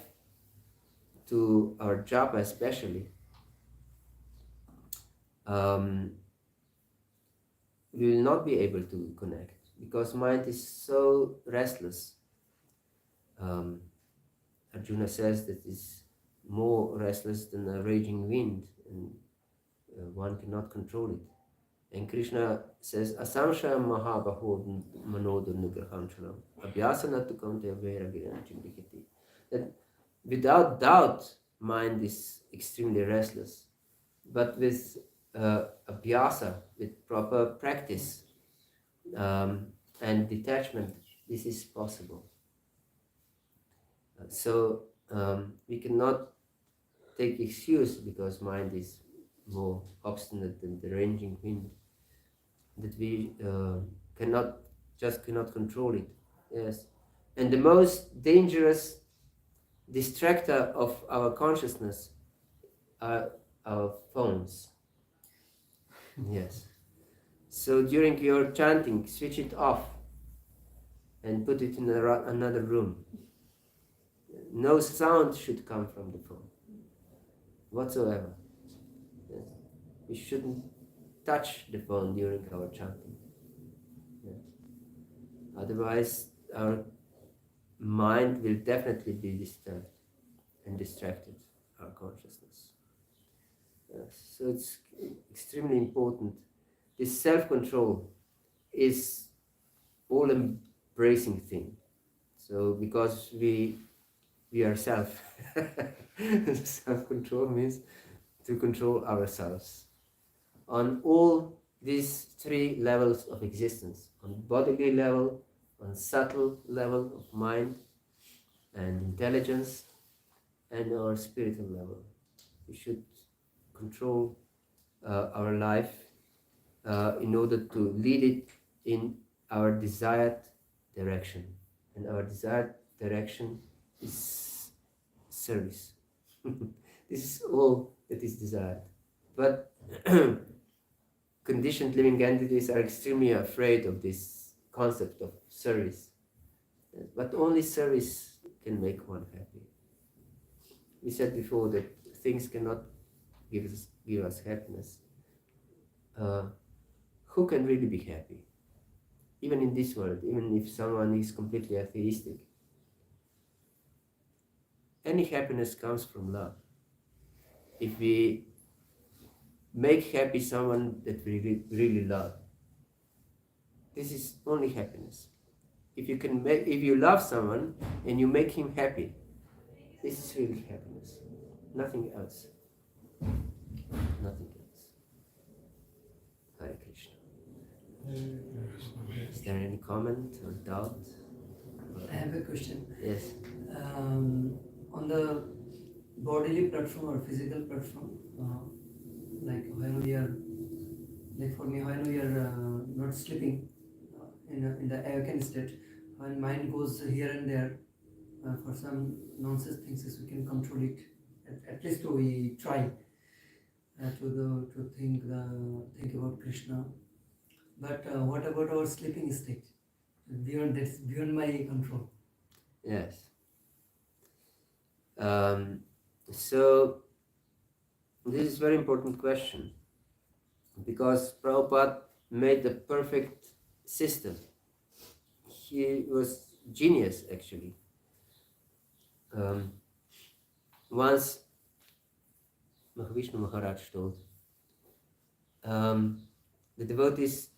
to our japa especially, we will not be able to connect, because mind is so restless. Arjuna says that it's more restless than a raging wind, and one cannot control it. And Krishna says, Asamshaya Mahabaho Manodur Nigrahanchalam Abhyasanatu Vairagyanachindikiti. That without doubt, mind is extremely restless. But with abhyasa, with proper practice and detachment, this is possible. So we cannot take excuse because mind is more obstinate than the raging wind, that we cannot control it. Yes, and the most dangerous distractor of our consciousness are our phones. Yes. So during your chanting, switch it off and put it in another room. No sound should come from the phone whatsoever. Yes. We shouldn't touch the phone during our chanting. Yeah. Otherwise, our mind will definitely be disturbed and distracted, our consciousness. Yes. So it's extremely important. This self-control is all-embracing thing. So because we are self, self-control means to control ourselves on all these three levels of existence: on bodily level, on subtle level of mind and intelligence, and our spiritual level. We should control our life in order to lead it in our desired direction. And our desired direction is service. This is all that is desired. But conditioned living entities are extremely afraid of this concept of service. But only service can make one happy. We said before that things cannot give us happiness. Who can really be happy? Even in this world, even if someone is completely atheistic, any happiness comes from love. If we make happy someone that we really love, this is only happiness. If you love someone and you make him happy, this is really happiness. Nothing else. Nothing else. Hare Krishna. Is there any comment or doubt? I have a question. Yes. On the bodily platform or physical platform, like when we are, like for me, when we are not sleeping in the awakened state, when mind goes here and there for some nonsense things, we can control it. At least we try to think about Krishna. But what about our sleeping state? That's beyond my control. Yes. So this is a very important question, because Prabhupada made the perfect system. He was genius, actually. Once Mahavishnu Maharaj told, the devotees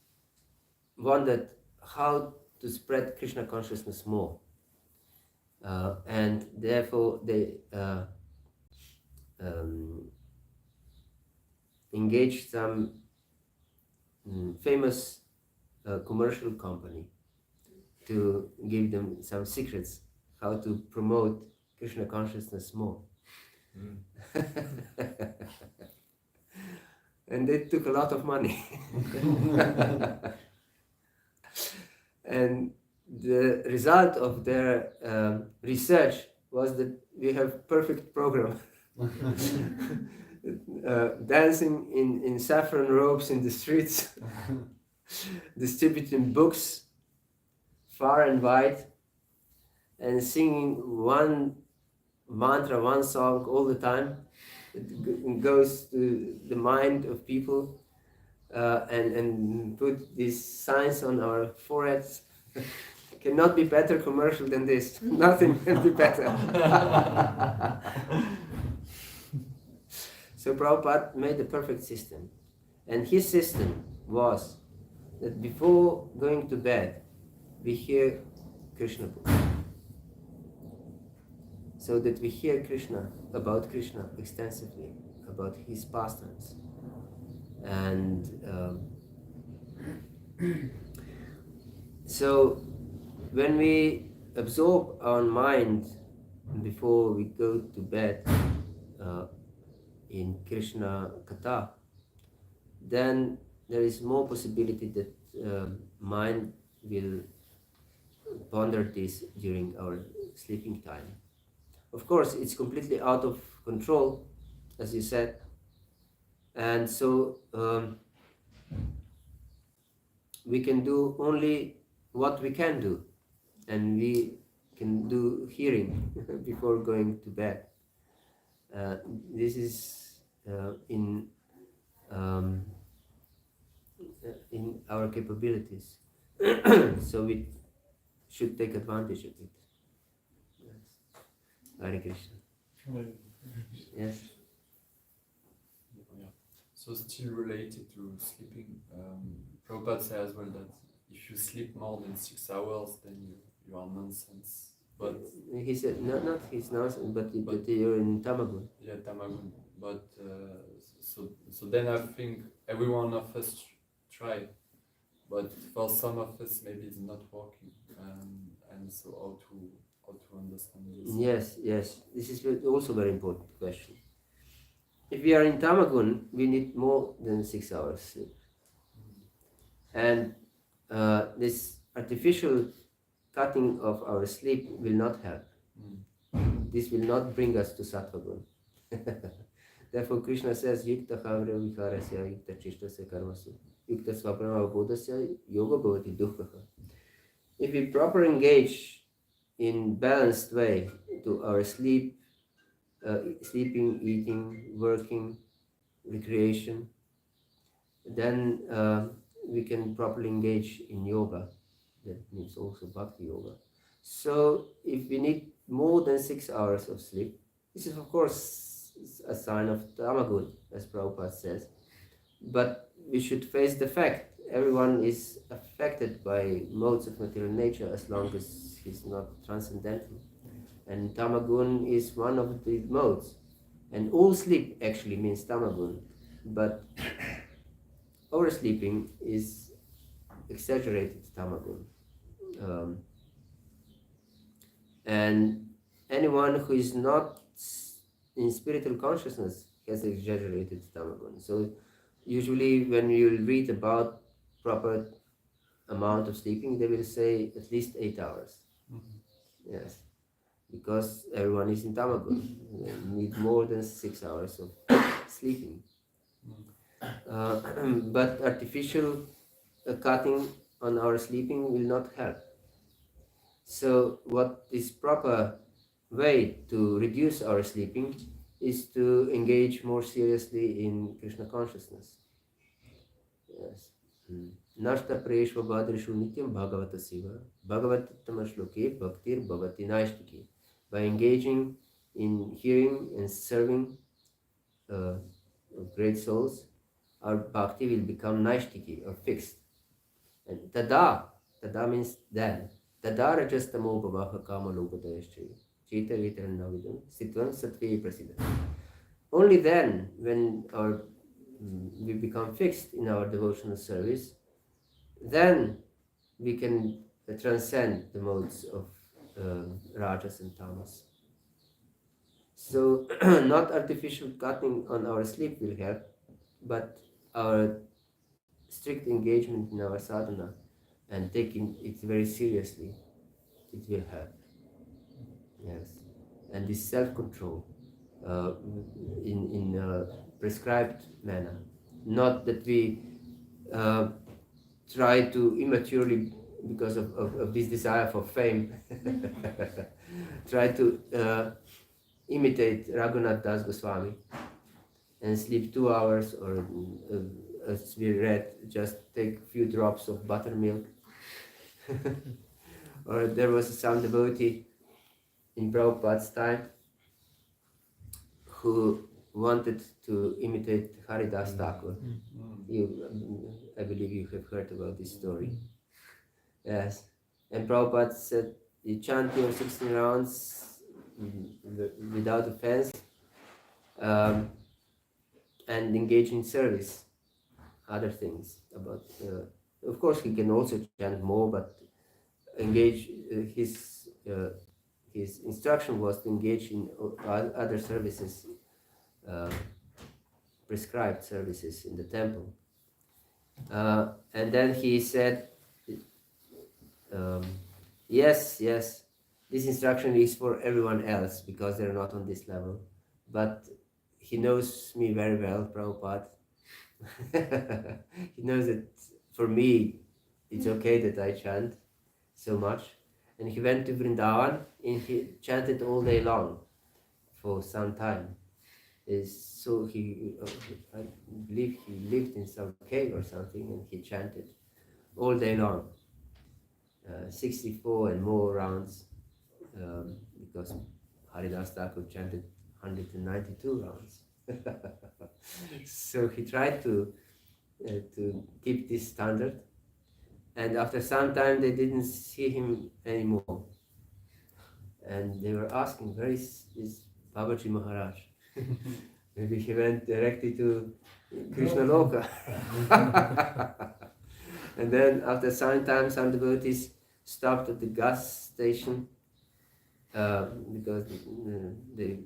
wondered how to spread Krishna consciousness more. And therefore they engaged some famous commercial company to give them some secrets how to promote Krishna consciousness more. And they took a lot of money. And the result of their research was that we have perfect program. Dancing in saffron robes in the streets, distributing books far and wide, and singing one mantra, one song all the time. It goes to the mind of people, and put these signs on our foreheads. Cannot be better commercial than this. Nothing can be better. So Prabhupada made the perfect system. And his system was that before going to bed, we hear Krishna book. So that we hear Krishna, about Krishna extensively, about his pastimes. And so when we absorb our mind before we go to bed in Krishna katha, then there is more possibility that mind will ponder this during our sleeping time. Of course, it's completely out of control, as you said, and so we can do only what we can do, and we can do hearing before going to bed. This is in our capabilities, so we should take advantage of it. Yes. Hare Krishna. Yes. Yeah. So still related to sleeping, Prabhupada says as well that if you sleep more than 6 hours, then you are nonsense. But he said not his nonsense, but you're in Tamagun. yeah, Tamagun. But so then I think every one of us try, but for some of us maybe it's not working, and so how to understand this? Yes. This is also very important question. If we are in Tamagun, we need more than 6 hours sleep. And this artificial cutting of our sleep will not help. This will not bring us to Sattvagun. Therefore Krishna says, Yukta Havra Vikarasya, Yukta Chishtasya Karmasu, Yukta Svaprama Bodhasya, Yoga Bhavati Dukkha. If we properly engage in balanced way to our sleep, sleeping, eating, working, recreation, then we can properly engage in yoga. That means also Bhakti Yoga. So if we need more than 6 hours of sleep, this is of course a sign of Tamagun, as Prabhupada says. But we should face the fact everyone is affected by modes of material nature as long as he's not transcendental. And Tamagun is one of the modes. And all sleep actually means Tamagun. But oversleeping is exaggerated Tamagun. And anyone who is not in spiritual consciousness has exaggerated Tamagun. So usually when you read about proper amount of sleeping, they will say at least 8 hours. Yes, because everyone is in Tamagun. They need more than 6 hours of sleeping. But artificial cutting on our sleeping will not help. So what is proper way to reduce our sleeping is to engage more seriously in Krishna consciousness. Yes. Nashta preshva badrishu nityam bhagavata siva bhagavattama shloke bhaktir bhavati naishtiki. By engaging in hearing and serving great souls, our bhakti will become naishtiki or fixed. And tada means then. Tada rajastamo bhavaha kama lopadayashri. Chita vitaranavidam sitvam sattve prasida. Only then, when we become fixed in our devotional service, then we can transcend the modes of rajas and tamas. So, not artificial cutting on our sleep will help, but our strict engagement in our sadhana and taking it very seriously, it will help. Yes, and this self-control in prescribed manner, not that we try to immaturely, because of this desire for fame, try to imitate Raghunath Das Goswami and sleep 2 hours, or as we read, just take a few drops of buttermilk. Or there was some devotee in Prabhupada's time who wanted to imitate Haridas Thakur. I believe you have heard about this story. Yes. And Prabhupada said, you chant your 16 rounds without offense, and engage in service, other things. About, of course, he can also chant more, but engage his instruction was to engage in other services, prescribed services in the temple. And then he said, yes, this instruction is for everyone else because they're not on this level. But he knows me very well, Prabhupada. He knows that for me, it's okay that I chant so much. And he went to Vrindavan and he chanted all day long for some time. So I believe he lived in some cave or something, and he chanted all day long, 64 and more rounds, because Haridas Thakur chanted 192 rounds. So he tried to keep this standard, and after some time they didn't see him anymore, and they were asking, where is Babaji Maharaj? Maybe he went directly to Krishna Loka. And then after some time, some devotees stopped at the gas station because they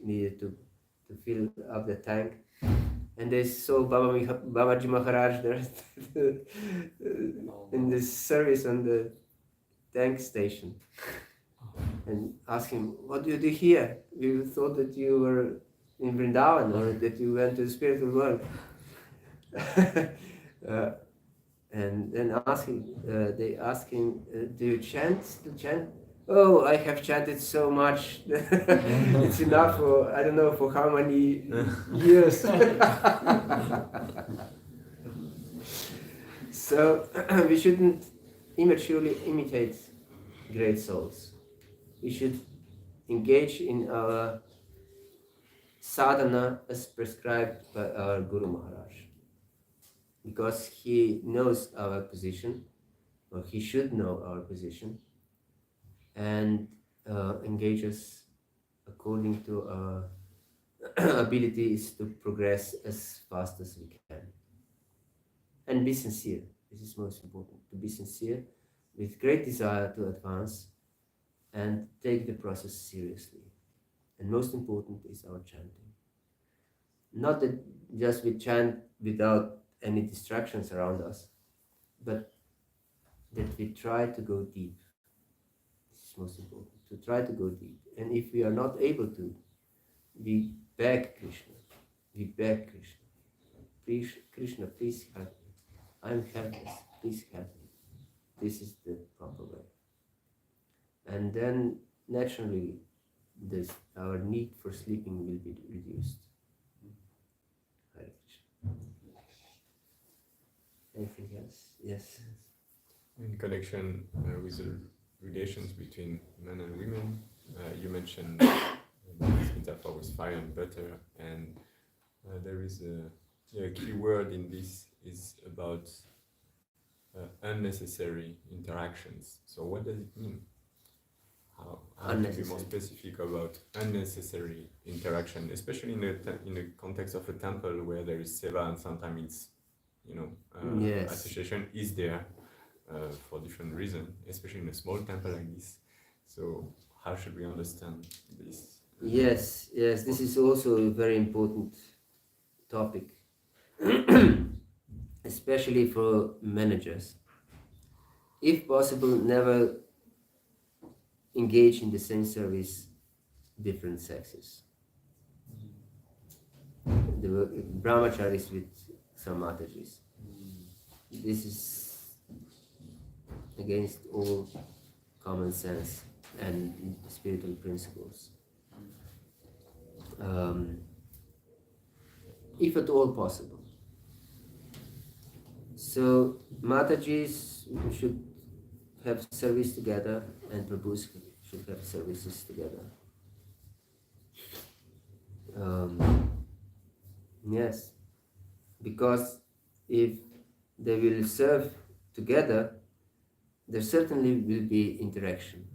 needed to fill up the tank. And they saw Babaji Maharaj there in the service on the tank station, and asked him, what do you do here? We thought that you were in Vrindavan, or that you went to the spiritual world. And then they asked him, do you chant? Still chant? Oh, I have chanted so much. It's enough for, I don't know for how many years. So we shouldn't immaturely imitate great souls. We should engage in our sadhana as prescribed by our Guru Maharaj, because he knows our position, or he should know our position, and engages according to our abilities to progress as fast as we can. And be sincere. This is most important, to be sincere with great desire to advance and take the process seriously. And most important is our chanting. Not that just we chant without any distractions around us, but that we try to go deep. This is most important, to try to go deep. And if we are not able to, we beg Krishna. We beg Krishna. Please, Krishna, please help me. I'm helpless, please help me. This is the proper way. And then naturally our need for sleeping will be reduced. Hare Krishna. Anything else? Yes. In connection with the relations between men and women, you mentioned this metaphor with fire and butter, and there is a key word in this is about unnecessary interactions. So what does it mean? How to be more specific about unnecessary interaction, especially in the context of a temple where there is seva and sometimes it's, Yes. association is there for different reasons, especially in a small temple like this. So how should we understand this? Yes, this is also a very important topic, especially for managers. If possible, never engage in the same service different sexes. The brahmacharis with some matatis. This is against all common sense and spiritual principles. If at all possible. So Matajis should have service together and Prabhus should have services together. Yes, because if they will serve together, there certainly will be interaction.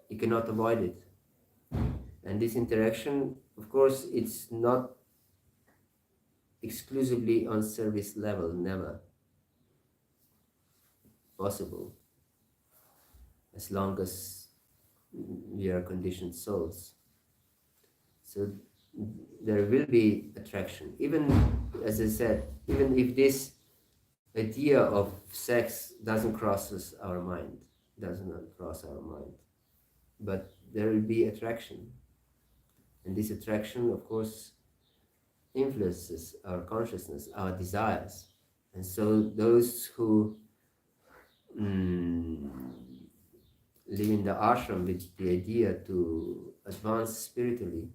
You cannot avoid it. And this interaction, of course, it's not exclusively on service level, never possible, as long as we are conditioned souls. So there will be attraction, even, as I said, even if this idea of sex doesn't cross our mind, but there will be attraction. And this attraction, of course, influences our consciousness, our desires. And so those who live in the ashram with the idea to advance spiritually,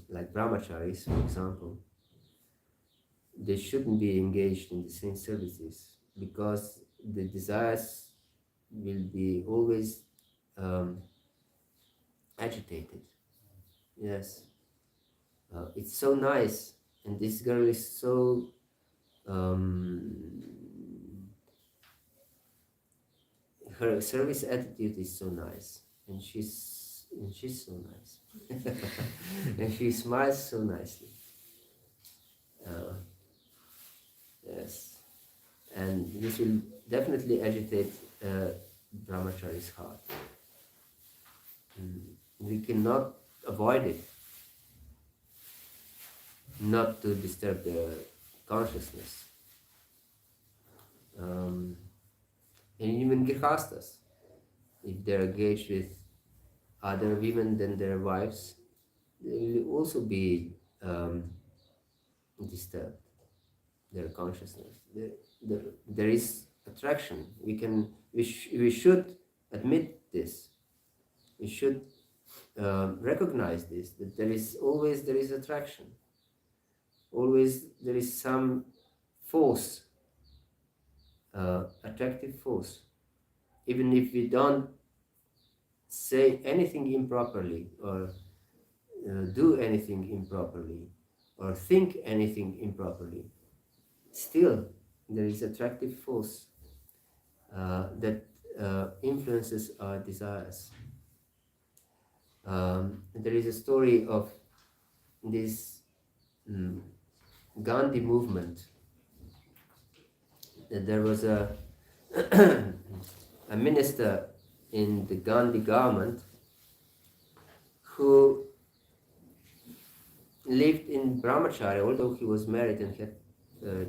like brahmacharis, for example, they shouldn't be engaged in the same services because the desires will be always agitated. Yes. It's so nice, and this girl is so her service attitude is so nice, and she's so nice, and she smiles so nicely. Yes, and this will definitely agitate brahmachari's heart. We cannot avoid it, not to disturb the consciousness. And even grihastas, if they're engaged with other women than their wives, they will also be disturbed, their consciousness. There is attraction. We should admit this. We should recognize this, that there is attraction. Always there is some force, attractive force. Even if we don't say anything improperly or do anything improperly or think anything improperly, still there is attractive force that influences our desires. There is a story of this Gandhi movement, that there was a minister in the Gandhi government who lived in brahmacharya, although he was married and had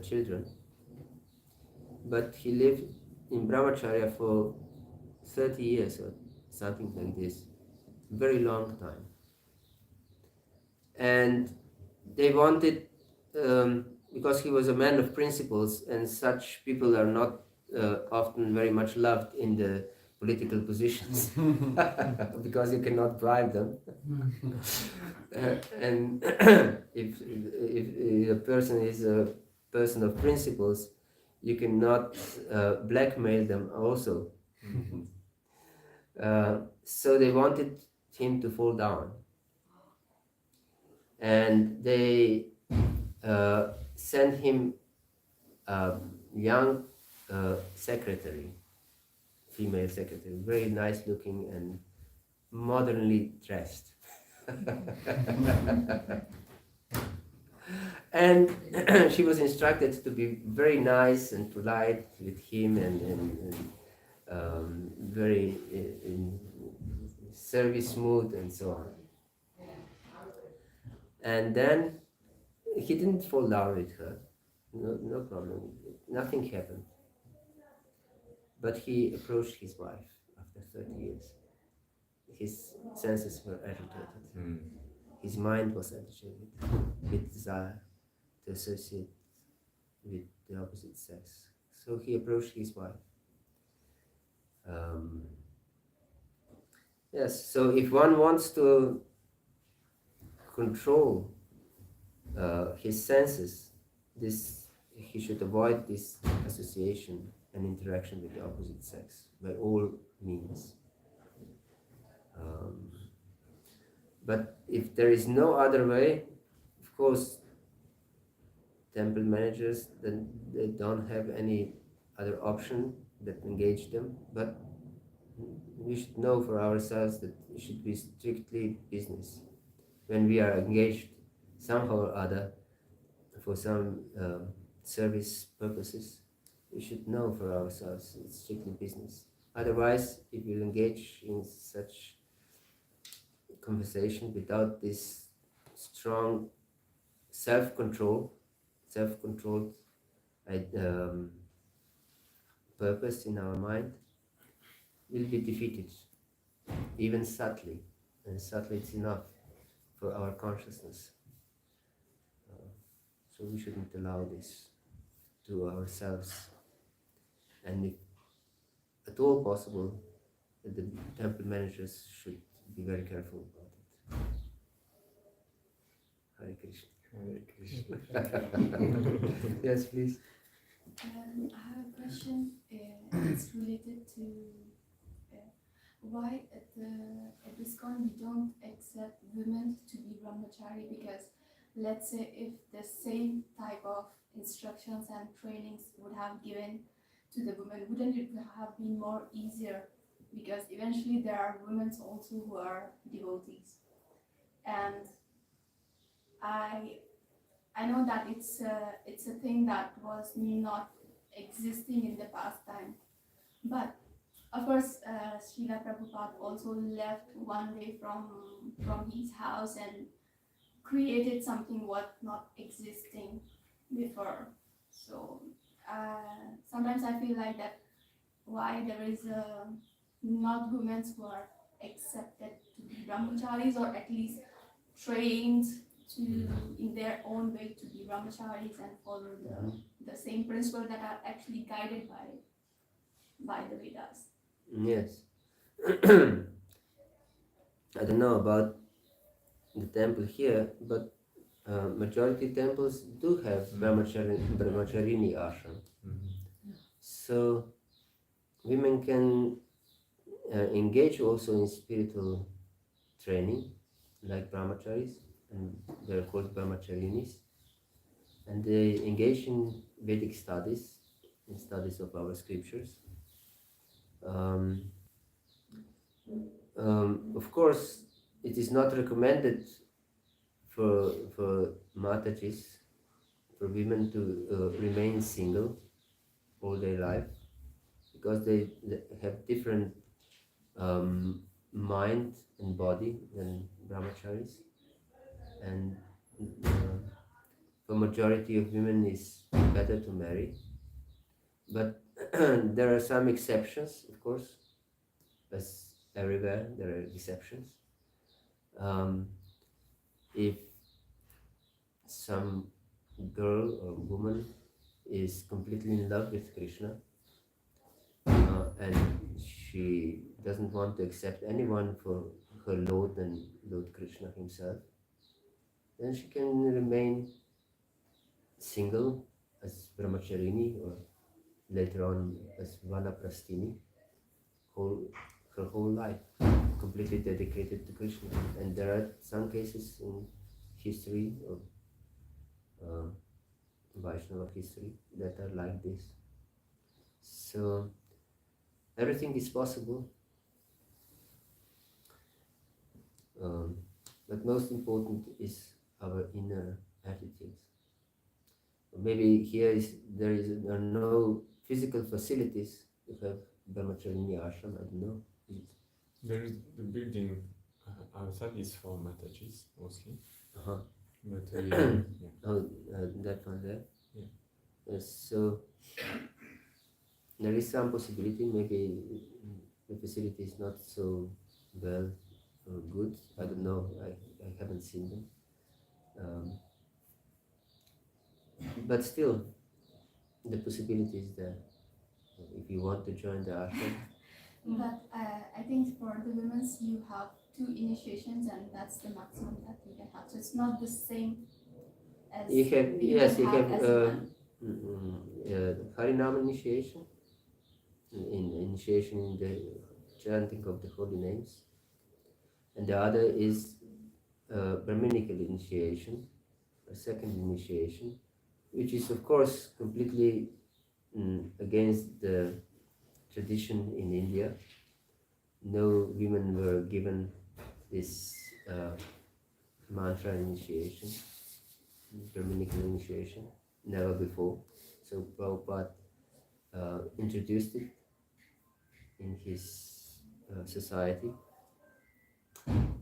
children, but he lived in brahmacharya for 30 years or something like this, very long time. And they wanted because he was a man of principles, and such people are not often very much loved in the political positions because you cannot bribe them. And if a person is a person of principles, you cannot blackmail them also. So they wanted him to fall down, and they sent him a young secretary, female secretary, very nice looking and modernly dressed. And she was instructed to be very nice and polite with him, and very in service mood and so on. And then he didn't fall down with her, no problem, nothing happened. But he approached his wife after 30 years. His senses were agitated. His mind was agitated with desire to associate with the opposite sex. So he approached his wife. Yes, so if one wants to control his senses, he should avoid this association and interaction with the opposite sex by all means. But if there is no other way, of course, temple managers, then they don't have any other option that engage them. But we should know for ourselves that it should be strictly business. When we are engaged somehow or other for some service purposes, we should know for ourselves it's strictly business. Otherwise, if we engage in such conversation without this strong self-controlled purpose in our mind, we'll be defeated, even subtly. And subtly it's enough for our consciousness. So we shouldn't allow this to ourselves. And if at all possible, the temple managers should be very careful about it. Hare Krishna. Hare Krishna. Yes, please. I have a question. It's related to why at ISKCON we don't accept women to be brahmachari, because let's say if the same type of instructions and trainings would have given to the women, wouldn't it have been more easier? Because eventually there are women also who are devotees, and I know that it's a thing that was not existing in the past time, but of course Srila Prabhupada also left one day from his house and created something what not existing before. So sometimes I feel like that why there is not women who are accepted to be brahmacharis, or at least trained to in their own way to be brahmacharis and follow the same principles that are actually guided by the Vedas. Yes. I don't know about the temple here, but majority temples do have brahmacharini ashram. So women can engage also in spiritual training like brahmacharis, and they're called brahmacharinis, and they engage in Vedic studies, in studies of our scriptures. Of course, it is not recommended for Matajis, for women to remain single all their life, because they have different mind and body than brahmacharis, and for majority of women it's better to marry. But there are some exceptions, of course, as everywhere there are exceptions. If some girl or woman is completely in love with Krishna, and she doesn't want to accept anyone for her Lord and Lord Krishna himself, then she can remain single as brahmacharini or later on as vanaprasthini her whole life, completely dedicated to Krishna. And there are some cases in history of Vaishnava history that are like this. So everything is possible, but most important is our inner attitudes. Maybe there are no physical facilities to have brahmacharini ashram, I don't know. There is the building outside is for Matajis mostly. Uh-huh. But yeah. Oh, that one there? Yeah. So there is some possibility, maybe the facility is not so well or good. I don't know, I haven't seen them. But still, the possibility is there. If you want to join the ashram. But I think for the women, you have 2 initiations, and that's the maximum that you can have. So it's not the same as You have as Harinam initiation, initiation in the chanting of the holy names, and the other is Brahminical initiation, a second initiation, which is of course completely against the tradition in India. No women were given this mantra initiation, Brahminical initiation, never before. So Prabhupada introduced it in his society.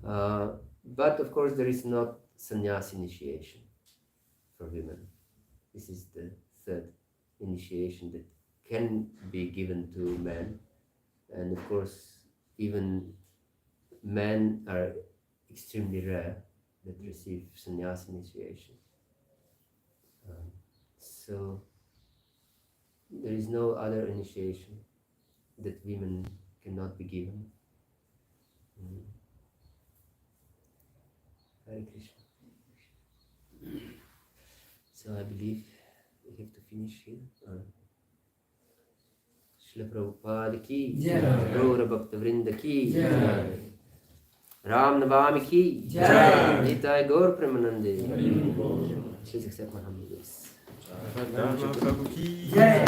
But of course there is not sannyas initiation for women. This is the third initiation that can be given to men, and of course even men are extremely rare that receive sannyas initiation. So there is no other initiation that women cannot be given. Hare Krishna. So I believe we have to finish here. Srila Prabhupada ki, Gaura Bhakta Vrinda ki, Ram Navami ki, Desai Gaur Premanande. Please accept my humble grace. Dharma Prabhu ki Jai.